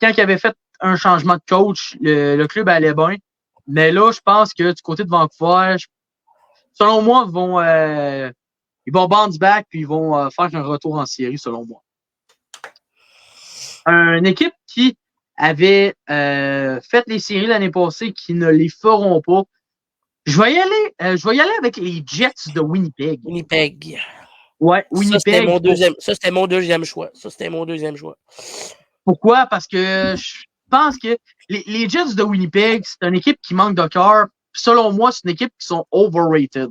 quand il avait fait un changement de coach, le club allait bien. Mais là, je pense que du côté de Vancouver, selon moi, ils vont bounce back puis ils vont faire un retour en série, selon moi. Une équipe qui avait fait les séries l'année passée, qui ne les feront pas. Je vais y aller avec les Jets de Winnipeg. Ouais, Winnipeg. Ça, c'était mon deuxième choix. Pourquoi? Parce que je pense que les Jets de Winnipeg, c'est une équipe qui manque de cœur. Selon moi, c'est une équipe qui sont overrated.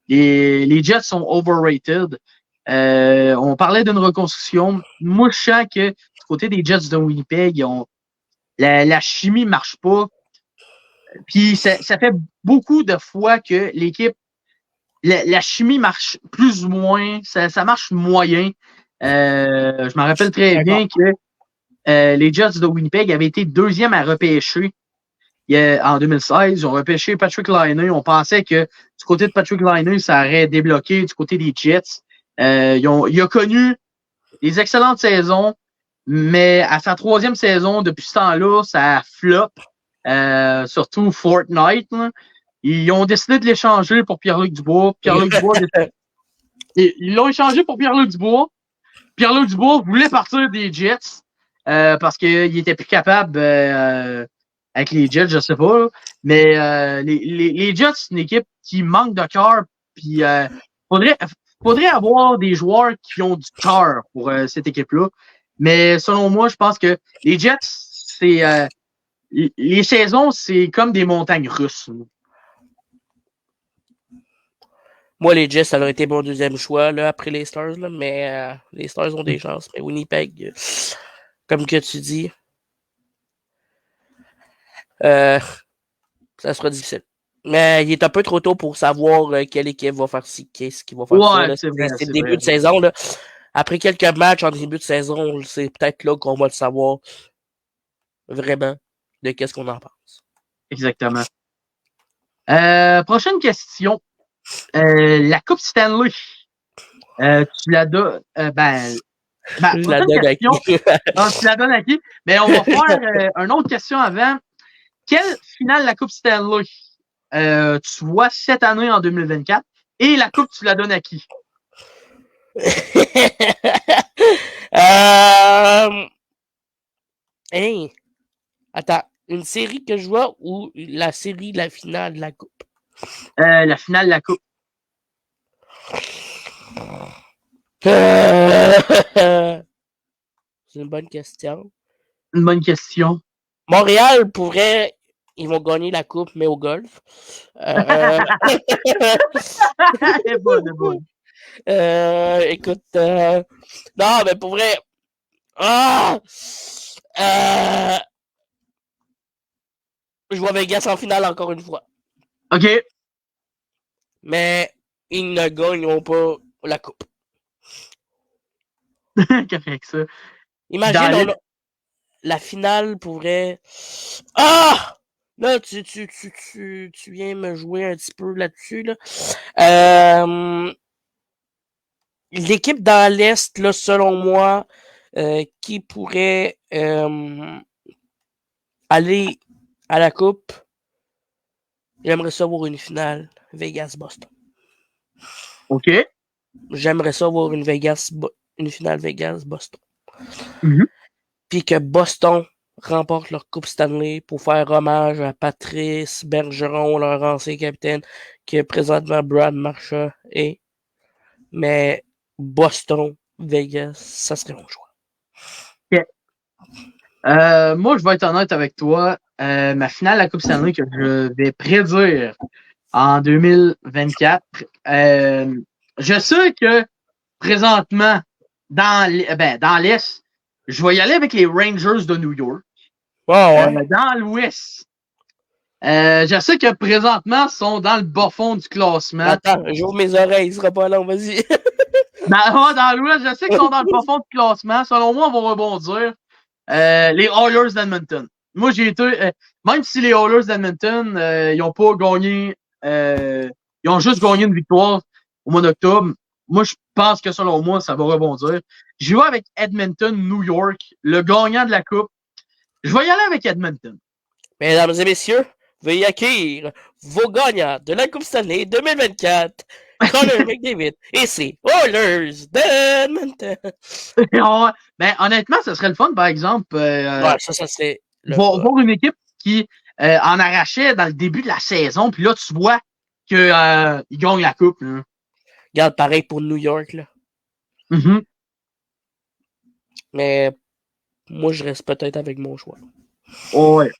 Les Jets sont overrated. On parlait d'une reconstruction. Moi, je sens que du côté des Jets de Winnipeg, la chimie marche pas. Puis ça fait beaucoup de fois que l'équipe, la chimie marche plus ou moins, ça marche moyen. Je me rappelle très bien que les Jets de Winnipeg avaient été deuxième à repêcher en 2016. Ils ont repêché Patrick Laine. On pensait que du côté de Patrick Laine, ça aurait débloqué du côté des Jets. Il a connu des excellentes saisons, mais à sa 3e saison, depuis ce temps-là, ça flop. Surtout Fortnite. Là. Ils ont décidé de l'échanger pour Pierre-Luc Dubois. Ils l'ont échangé pour Pierre-Luc Dubois. Pierre-Luc Dubois voulait partir des Jets parce qu'il était plus capable avec les Jets, je sais pas. Là. Mais les Jets, c'est une équipe qui manque de cœur. Puis faudrait avoir des joueurs qui ont du cœur pour cette équipe-là. Mais selon moi, je pense que les Jets, c'est les saisons, c'est comme des montagnes russes. Moi, les Jets, ça aurait été mon deuxième choix là, après les Stars, là, mais les Stars ont des chances. Mais Winnipeg, comme que tu dis, ça sera difficile. Mais il est un peu trop tôt pour savoir quelle équipe va faire ce qu'il va faire ça. Là. C'est le début de saison. Là. Après quelques matchs en début de saison, c'est peut-être là qu'on va le savoir vraiment de qu'est-ce qu'on en pense. Exactement. Prochaine question. La Coupe Stanley. Tu la donnes. Je la donne à qui? Non, tu la donnes à qui? Mais on va faire une autre question avant. Quelle finale la Coupe Stanley tu vois cette année en 2024? Et la Coupe, tu la donnes à qui? Hey, attends, une série que je vois ou la série de la finale de la Coupe? La finale de la Coupe. C'est une bonne question. Une bonne question. Montréal pourrait, ils vont gagner la Coupe, mais au golf. C'est bon. Écoute, non, mais pour vrai, je vois Vegas en finale encore une fois. OK. Mais ils ne gagneront pas la coupe. Correct, ça. Imagine, on a la finale pourrait. Ah! Là, tu viens me jouer un petit peu là-dessus. Là. L'équipe dans l'Est, là, selon moi, qui pourrait aller à la coupe, j'aimerais ça voir une finale Vegas-Boston. OK. J'aimerais ça voir une finale Vegas-Boston. Mm-hmm. Puis que Boston remporte leur Coupe Stanley pour faire hommage à Patrice Bergeron, leur ancien capitaine, qui est présentement Brad Marchand est. Mais Boston, Vegas, ça serait mon choix. OK. Moi, je vais être honnête avec toi. Ma finale à la Coupe Stanley que je vais prédire en 2024, je sais que présentement, dans l'Est, je vais y aller avec les Rangers de New York. Dans l'Ouest, je sais que présentement, ils sont dans le bas fond du classement. Attends, j'ouvre mes oreilles, il sera pas long, vas-y. Dans l'Ouest, je sais qu'ils sont dans le bas fond du classement. Selon moi, on va rebondir. Les Oilers d'Edmonton. Moi, j'ai été. Même si les Oilers d'Edmonton, ils n'ont pas gagné. Ils ont juste gagné une victoire au mois d'octobre. Moi, je pense que selon moi, ça va rebondir. Je vais avec Edmonton, New York, le gagnant de la Coupe. Je vais y aller avec Edmonton. Mesdames et messieurs, veuillez accueillir vos gagnants de la Coupe Stanley 2024, Connor McDavid et ses Oilers d'Edmonton. Ben, honnêtement, ce serait le fun, par exemple. Ouais, ça serait. Voir une équipe qui en arrachait dans le début de la saison, puis là, tu vois qu'ils gagnent la Coupe. Là. Regarde, pareil pour New York. Là. Mm-hmm. Mais moi, je reste peut-être avec mon choix. Ouais.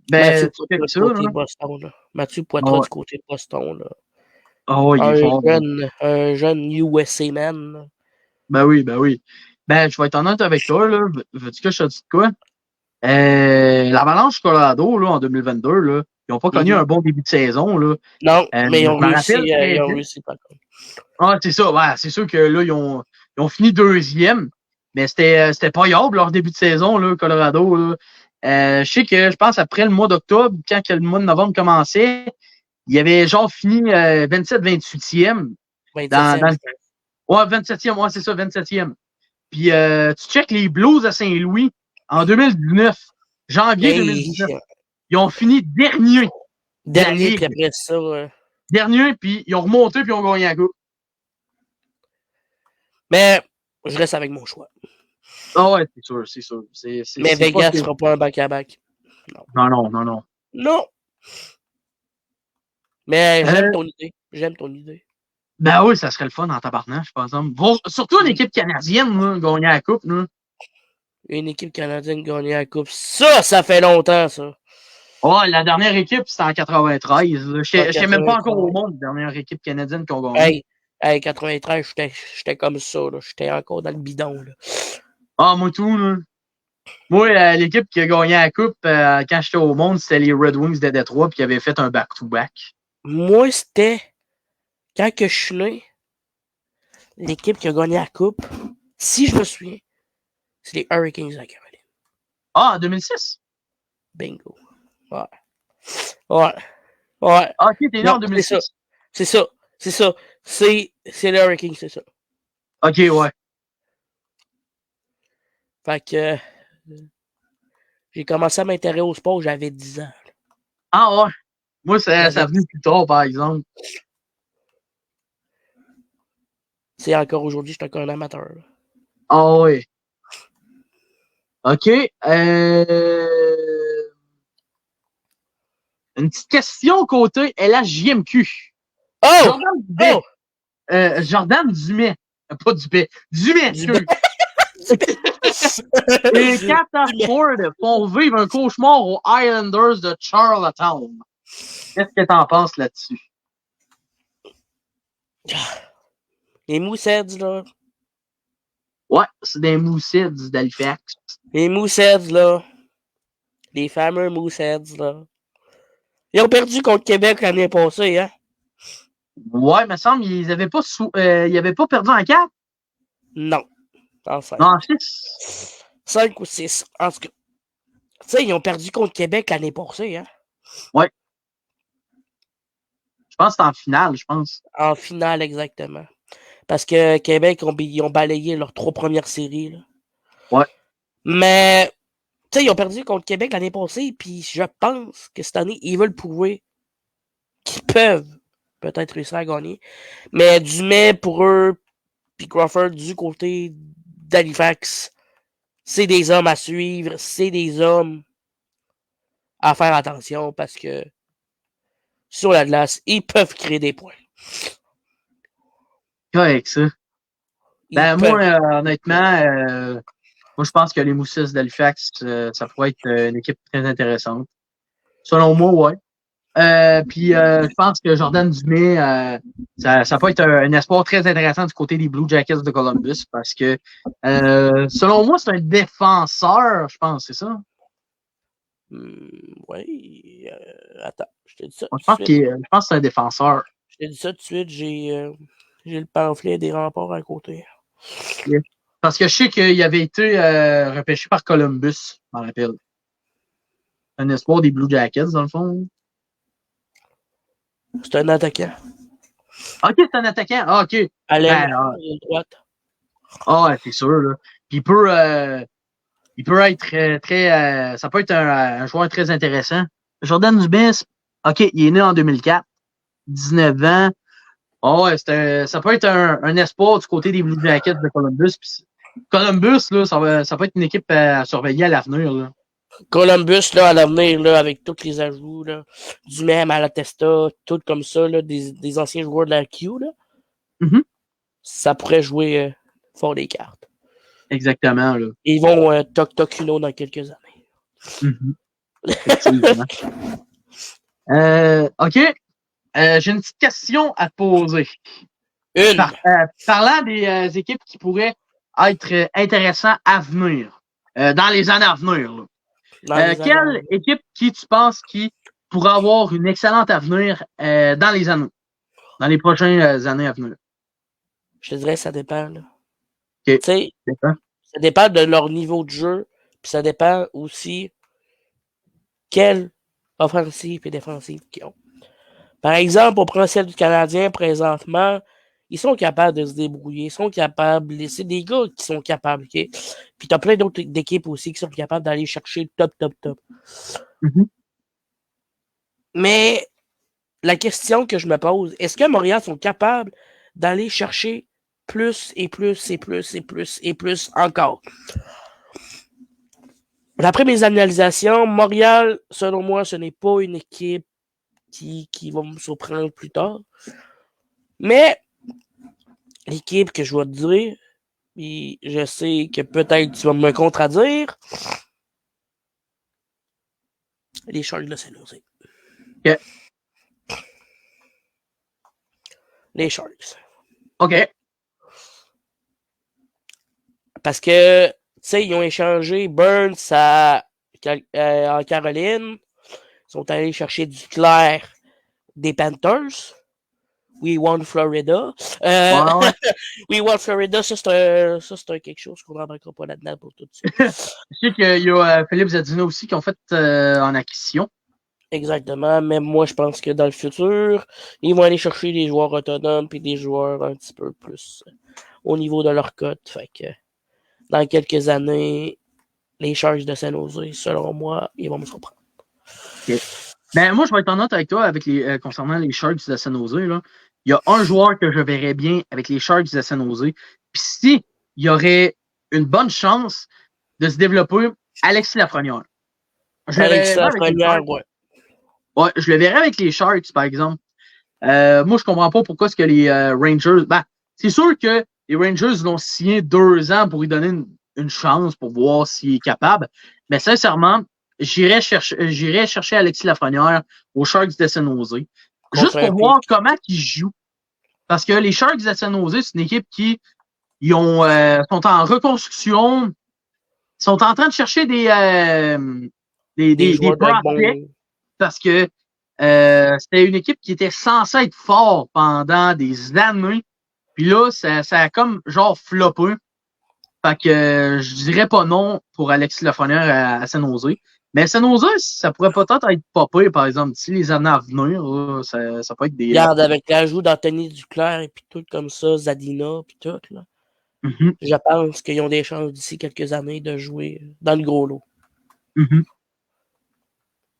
Ben, Mathieu Poitras du côté de Boston. Là. Mathieu Poitras du côté de Boston. Là. Oh, il est fort. Un jeune USA man. Là. Ben oui. Ben, je vais être honnête avec toi. Là. Veux-tu que je te dise quoi? L'Avalanche Colorado, là, en 2022, là, ils n'ont pas connu un bon début de saison. Là. Non, mais ils ont réussi par contre. Ah, c'est ça. Ouais, c'est sûr que là, ils ont fini deuxième. Mais c'était pas yable leur début de saison, là, Colorado. Là. Je sais que je pense après le mois d'octobre, quand le mois de novembre commençait, il avait genre fini 27-28e. 27e. Ouais, 27e, ouais, c'est ça, 27e. Puis tu checkes les Blues à Saint-Louis en 2019, janvier 2019. Ils ont fini dernier. Dernier, puis après ça. Dernier, puis ils ont remonté, puis ils ont gagné la coupe. Mais je reste avec mon choix. Ah ouais, c'est sûr. Mais Vegas ne sera pas un back-à-back. Non. Non. Mais j'aime ton idée. Ben oui, ça serait le fun en tabarnage, par exemple. Surtout une équipe canadienne, là, gagner la coupe. Là. Une équipe canadienne gagner la coupe. Ça fait longtemps, ça. Oh, la dernière équipe, c'était en 93. Je sais même pas encore au monde, la dernière équipe canadienne qu'on gagne. Hey, 93, j'étais comme ça. J'étais encore dans le bidon. Là. Ah, moi tout, là. Moi, l'équipe qui a gagné la coupe quand j'étais au monde, c'était les Red Wings de Détroit, puis qui avaient fait un back-to-back. Moi, c'était quand que je suis né, l'équipe qui a gagné la coupe, si je me souviens, c'est les Hurricanes de la Caroline. Ah, en 2006? Bingo. Ouais. Ah, ok, t'es né en 2006. C'est ça. C'est les Hurricanes, c'est ça. Ok, ouais. Fait que j'ai commencé à m'intéresser au sport, j'avais 10 ans. Là. Ah ouais. Moi, ça a venu plus tard, par exemple. C'est encore aujourd'hui, je suis encore un amateur. Là. Ah ouais. OK. Une petite question côté LHJMQ. Oh! Jordan Dumais. Pas Dupé. Dumais. Les Cataford font vivre un cauchemar aux Islanders de Charlottetown. Qu'est-ce que t'en penses là-dessus? Les Mooseheads, là. Ouais, c'est des Mooseheads d'Halifax. Les Mooseheads, là. Les fameux Mooseheads, là. Ils ont perdu contre Québec l'année passée, hein? Ouais, il me semble qu'ils n'avaient pas, ils avaient pas perdu en 4. Non. En 5. Non, en 6. 5 ou 6. En tout cas. Tu sais, ils ont perdu contre Québec l'année passée, hein? Ouais. Je pense que c'était en finale, je pense. En finale, exactement. Parce que Québec, ils ont balayé leurs 3 premières séries, là. Ouais. Mais, tu sais, ils ont perdu contre Québec l'année passée, puis je pense que cette année, ils veulent prouver qu'ils peuvent peut-être réussir à gagner. Mais Dumais, pour eux, puis Crawford, du côté d'Halifax, c'est des hommes à suivre, c'est des hommes à faire attention parce que sur la glace, ils peuvent créer des points. Correct, ça. Ben, moi, honnêtement, moi, je pense que les Mousses d'Halifax, ça pourrait être une équipe très intéressante. Selon moi, ouais. Puis, je pense que Jordan Dumais, ça peut être un espoir très intéressant du côté des Blue Jackets de Columbus parce que, selon moi, c'est un défenseur, je pense, c'est ça? Oui. Attends, je te dis ça. Je pense que c'est un défenseur. Je te dis ça tout de suite, j'ai le pamphlet des remparts à côté. Yeah. Parce que je sais qu'il avait été repêché par Columbus, je m'en rappelle. Un espoir des Blue Jackets, dans le fond. C'est un attaquant. OK, c'est un attaquant. Ah, OK. À l'aile, droite. Ah, c'est sûr, là. Puis il peut être très. Ça peut être un joueur très intéressant. Jordan Dubé, OK, il est né en 2004. 19 ans. Ah ouais, ça peut être un espoir du côté des Blue Jackets de Columbus. Puis Columbus, là, ça peut être une équipe à surveiller à l'avenir, là. Columbus, là, à l'avenir, là, avec tous les ajouts, là, du même à la Testa, tout comme ça, là, des anciens joueurs de la Q, là, ça pourrait jouer fort des cartes. Exactement, là. Ils vont toc Uno dans quelques années. Effectivement. OK. J'ai une petite question à te poser. Parlant des équipes qui pourraient être intéressantes à venir, dans les années à venir, là. Quelle équipe qui tu penses qui pourrait avoir une excellente avenir dans les prochaines années à venir? Je te dirais que ça dépend. Là. Okay. Ça dépend de leur niveau de jeu, puis ça dépend aussi quelle offensive et défensive qu'ils ont. Par exemple, au prend celle du Canadien présentement, ils sont capables de se débrouiller, ils sont capables, c'est des gars qui sont capables, OK? Puis t'as plein d'autres équipes aussi qui sont capables d'aller chercher le top. Mais la question que je me pose, est-ce que Montréal sont capables d'aller chercher plus et plus et plus et plus et plus encore? D'après mes analysations, Montréal, selon moi, ce n'est pas une équipe qui va me surprendre plus tard. Mais l'équipe que je vais te dire, et je sais que peut-être tu vas me contredire, les Sharks de Saint-Louis. OK. Les Sharks. OK. Parce que, tu sais, ils ont échangé Burns en Caroline. Ils sont allés chercher du clair des Panthers. We want Florida. Ouais. We want Florida, ça c'est quelque chose qu'on n'embarquera pas là-dedans pour tout de suite. Je sais qu'il y a Philippe Zadina aussi qui ont fait en acquisition. Exactement, mais moi je pense que dans le futur, ils vont aller chercher des joueurs autonomes et des joueurs un petit peu plus au niveau de leur cote. Fait que dans quelques années, les Sharks de San Jose, selon moi, ils vont me surprendre. Okay. Ben, moi, je vais être honnête avec toi concernant les Sharks de San Jose. Là. Il y a un joueur que je verrais bien avec les Sharks de San Jose. Puis si il y aurait une bonne chance de se développer, Alexis Lafrenière. Alexis Lafrenière, ouais. Ouais, je le verrais avec les Sharks, par exemple. Moi, je comprends pas pourquoi est-ce que les Rangers... Ben, c'est sûr que les Rangers l'ont signé 2 ans pour lui donner une chance pour voir s'il est capable. Mais sincèrement, j'irais chercher Alexis Lafrenière aux Sharks de San Jose. Juste pour voir comment il joue. Parce que les Sharks de San Jose, c'est une équipe qui sont en reconstruction, sont en train de chercher des joueurs de prospects bon. parce que c'était une équipe qui était censée être fort pendant des années. Puis là, ça a comme genre floppé. Fait que je dirais pas non pour Alexis Lafrenière à San Jose. Mais San Jose, ça pourrait peut-être être pas pire, par exemple, d'ici les années à venir. Là, ça peut être des. Regarde, avec l'ajout d'Anthony Duclair et puis tout comme ça, Zadina puis tout, là. Je pense qu'ils ont des chances d'ici quelques années de jouer dans le gros lot.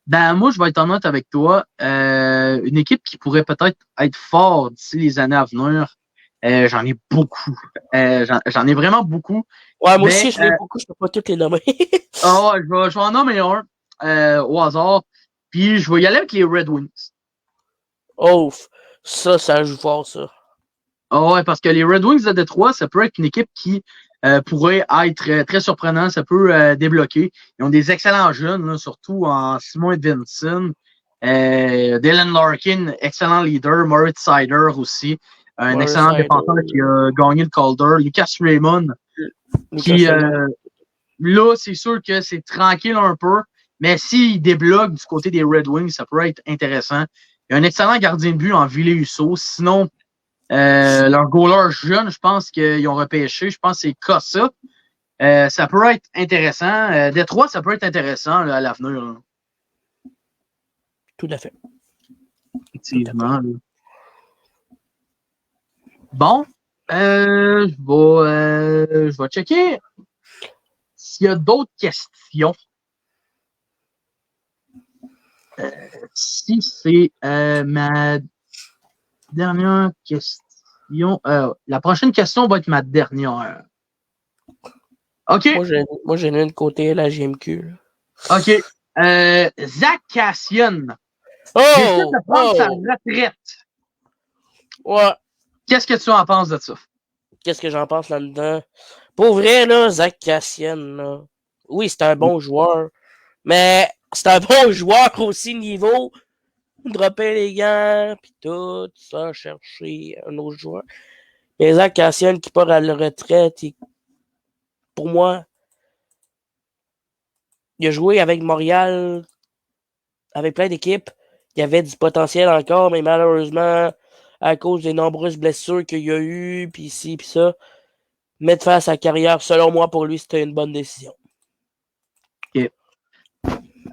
Ben, moi, je vais être honnête avec toi. Une équipe qui pourrait peut-être être forte d'ici les années à venir, j'en ai beaucoup. J'en ai vraiment beaucoup. Ouais, moi Mais, aussi, je l'ai beaucoup, je peux pas toutes les nommer. je vais en nommer un au hasard. Puis, je vais y aller avec les Red Wings. Oh, ça joue fort, ça. Ouais, parce que les Red Wings de Détroit, ça peut être une équipe qui pourrait être très surprenante. Ça peut débloquer. Ils ont des excellents jeunes, là, surtout en Simon Edvinsson. Dylan Larkin, excellent leader. Moritz Seider aussi, un excellent défenseur qui a gagné le Calder. Lucas Raymond, qui là, c'est sûr que c'est tranquille un peu, mais s'il débloque du côté des Red Wings, ça pourrait être intéressant. Il y a un excellent gardien de but en Ville Husso. Sinon, leur goaler jeune, je pense qu'ils ont repêché. Je pense que c'est Cossa. Ça peut être intéressant. Détroit, ça peut être intéressant là, à l'avenir. Là. Tout à fait. Effectivement. Là. Bon, je vais checker s'il y a d'autres questions. Si c'est ma dernière question. La prochaine question va être ma dernière. OK. Moi, j'ai une côté la GMQ. Là. OK. Zach Kassian. Décide de prendre sa retraite. Ouais. Qu'est-ce que tu en penses de ça? Qu'est-ce que j'en pense là-dedans? Pour vrai, là, Zach Kassian, là, oui, c'est un bon joueur, mais c'est un bon joueur aussi niveau dropper les gants, puis tout ça, chercher un autre joueur. Mais Zach Kassian qui part à la retraite, pour moi, il a joué avec Montréal, avec plein d'équipes. Il y avait du potentiel encore, mais malheureusement, à cause des nombreuses blessures qu'il y a eu, puis ci, puis ça, mettre fin à sa carrière, selon moi, pour lui, c'était une bonne décision. OK.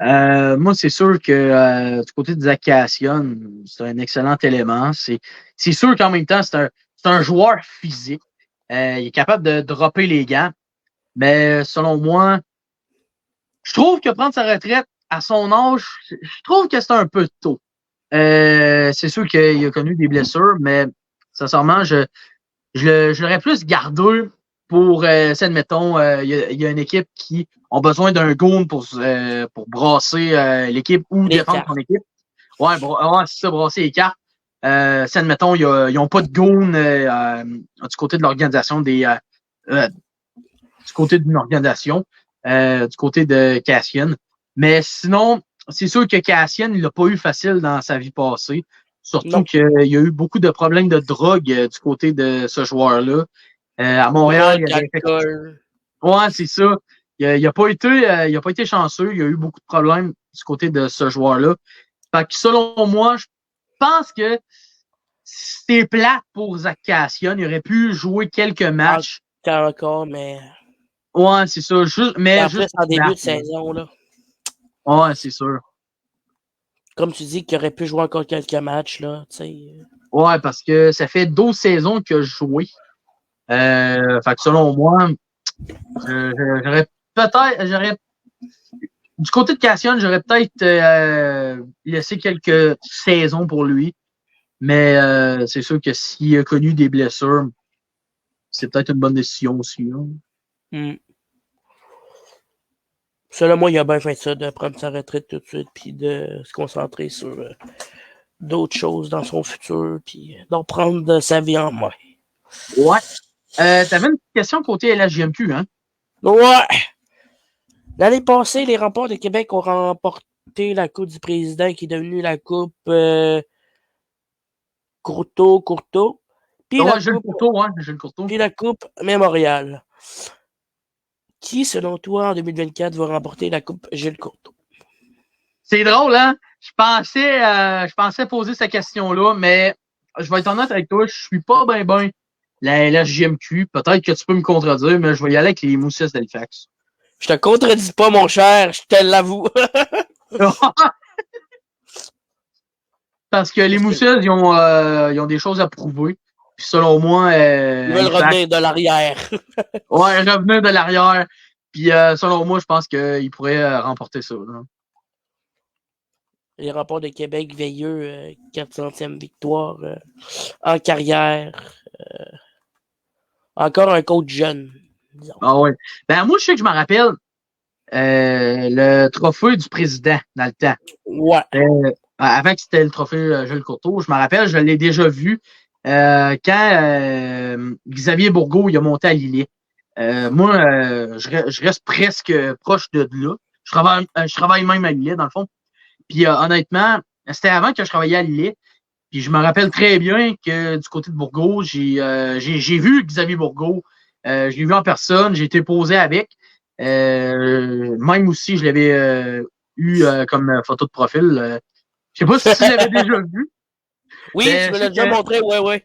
Moi, c'est sûr que du côté de Zach Kassian, c'est un excellent élément. C'est sûr qu'en même temps, c'est un joueur physique. Il est capable de dropper les gants. Mais selon moi, je trouve que prendre sa retraite à son âge, je trouve que c'est un peu tôt. C'est sûr qu'il a connu des blessures, mais sincèrement, je l'aurais plus gardé pour, admettons, il y a une équipe qui a besoin d'un goon pour brasser l'équipe ou Les défendre cartes. son équipe. Ouais, c'est ça, brasser les cartes. Admettons, ils n'ont pas de goon du côté de l'organisation du côté d'une organisation, du côté de Cassian. Mais sinon, c'est sûr que Cassian, il l'a pas eu facile dans sa vie passée. Surtout qu'il y a eu beaucoup de problèmes de drogue du côté de ce joueur-là. À Montréal, il y avait ouais, c'est ça. Il a pas été chanceux. Il y a eu beaucoup de problèmes du côté de ce joueur-là. Fait que selon moi, je pense que c'était plate pour Zach Kassian. Il aurait pu jouer quelques matchs. Encore, mais. Ouais, c'est ça. Mais après, juste c'est en début de saison, là. Ouais, c'est sûr. Comme tu dis, qu'il aurait pu jouer encore quelques matchs, là, tu sais. Ouais, parce que ça fait 12 saisons qu'il a joué. Fait que selon moi, j'aurais du côté de Cassian, j'aurais peut-être laissé quelques saisons pour lui. Mais c'est sûr que s'il a connu des blessures, c'est peut-être une bonne décision aussi. Hein. Selon moi, il a bien fait ça, de prendre sa retraite tout de suite, puis de se concentrer sur d'autres choses dans son futur, puis d'en prendre sa vie en main. Ouais. T'avais une question côté LHJMQ, hein? Ouais! L'année passée, les Remparts de Québec ont remporté la Coupe du Président, qui est devenue la Coupe Courteau. Puis, Ouais, la Gilles coupe, Courteau, ouais, Gilles Courteau. puis la coupe mémoriale. Qui, selon toi, en 2024, va remporter la coupe Gilles Courteau? C'est drôle, hein? Je pensais poser cette question-là, mais je vais être honnête avec toi, je suis pas ben la LHJMQ. Peut-être que tu peux me contredire, mais je vais y aller avec les Moussesses d'Halifax. Je te contredis pas, mon cher, je te l'avoue. Parce que les Moussesses, ils ont des choses à prouver. Puis selon moi, Ils veulent Halifax, revenir de l'arrière. ouais, revenir de l'arrière. Puis selon moi, je pense qu'ils pourraient remporter ça. Là. Les remports de Québec veilleux, 400e victoire en carrière. Encore un coach jeune, disons. Ah ouais. Ben moi, je sais que je me rappelle le trophée du président dans le temps. Ouais. Avant que c'était le trophée Jules Courteau, je me rappelle, je l'ai déjà vu quand Xavier Bourgault il a monté à Lillet. Moi, je reste presque proche de là. Je travaille même à Lillet, dans le fond. Puis honnêtement, c'était avant que je travaillais à Lillet. Puis je me rappelle très bien que du côté de Bourgault, j'ai vu Xavier Bourgault. Je l'ai vu en personne, j'ai été posé avec. Même aussi, je l'avais eu comme photo de profil. Je sais pas si tu l'avais déjà vu. Oui, tu me l'as déjà montré, ouais.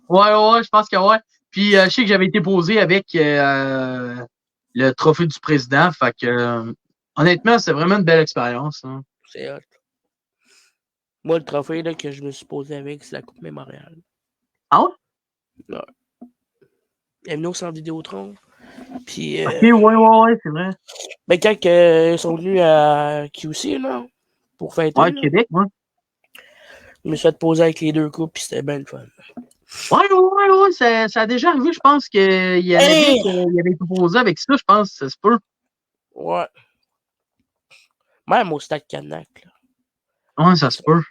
Ouais, je pense que ouais. Puis je sais que j'avais été posé avec le trophée du président. Fait que honnêtement, c'est vraiment une belle expérience. Hein. C'est hot. Moi, le trophée là, que je me suis posé avec, c'est la Coupe mémoriale. Ah ouais? Ouais. Elle est venue au centre Vidéotron. Puis, Ok, ouais, c'est vrai. Ben, quand ils sont venus à QC, là, pour fêter. Ouais, là, Québec, ouais. je me suis fait poser avec les deux coupes, puis c'était bien le fun. Ouais, ça a déjà arrivé, je pense qu'il y en avait qui avaient été posé avec ça, je pense, ça se peut. Ouais. Même au Stade Canac, là. Ouais, ça se peut.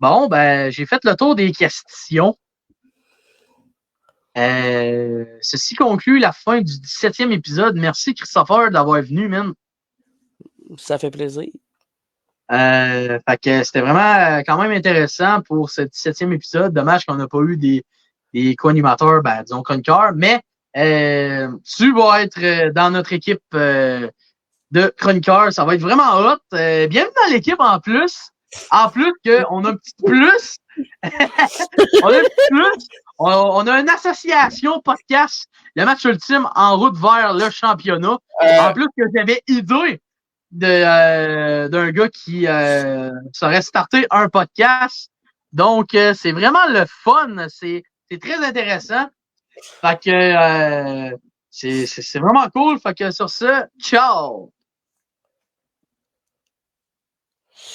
Bon, ben, j'ai fait le tour des questions. Ceci conclut la fin du 17e épisode. Merci, Christopher, d'avoir venu, man. Ça fait plaisir. Fait que c'était vraiment quand même intéressant pour ce 17e épisode. Dommage qu'on n'a pas eu des co-animateurs, ben, disons, chroniqueurs, mais tu vas être dans notre équipe de chroniqueurs. Ça va être vraiment hot. Bienvenue dans l'équipe en plus. En plus qu'on a un petit plus. On a un petit plus. On a une association podcast, le match ultime en route vers le championnat. En plus que j'avais idée d'un gars qui saurait starter un podcast. Donc, c'est vraiment le fun. C'est très intéressant. Fait que c'est vraiment cool. Fait que sur ce, ciao!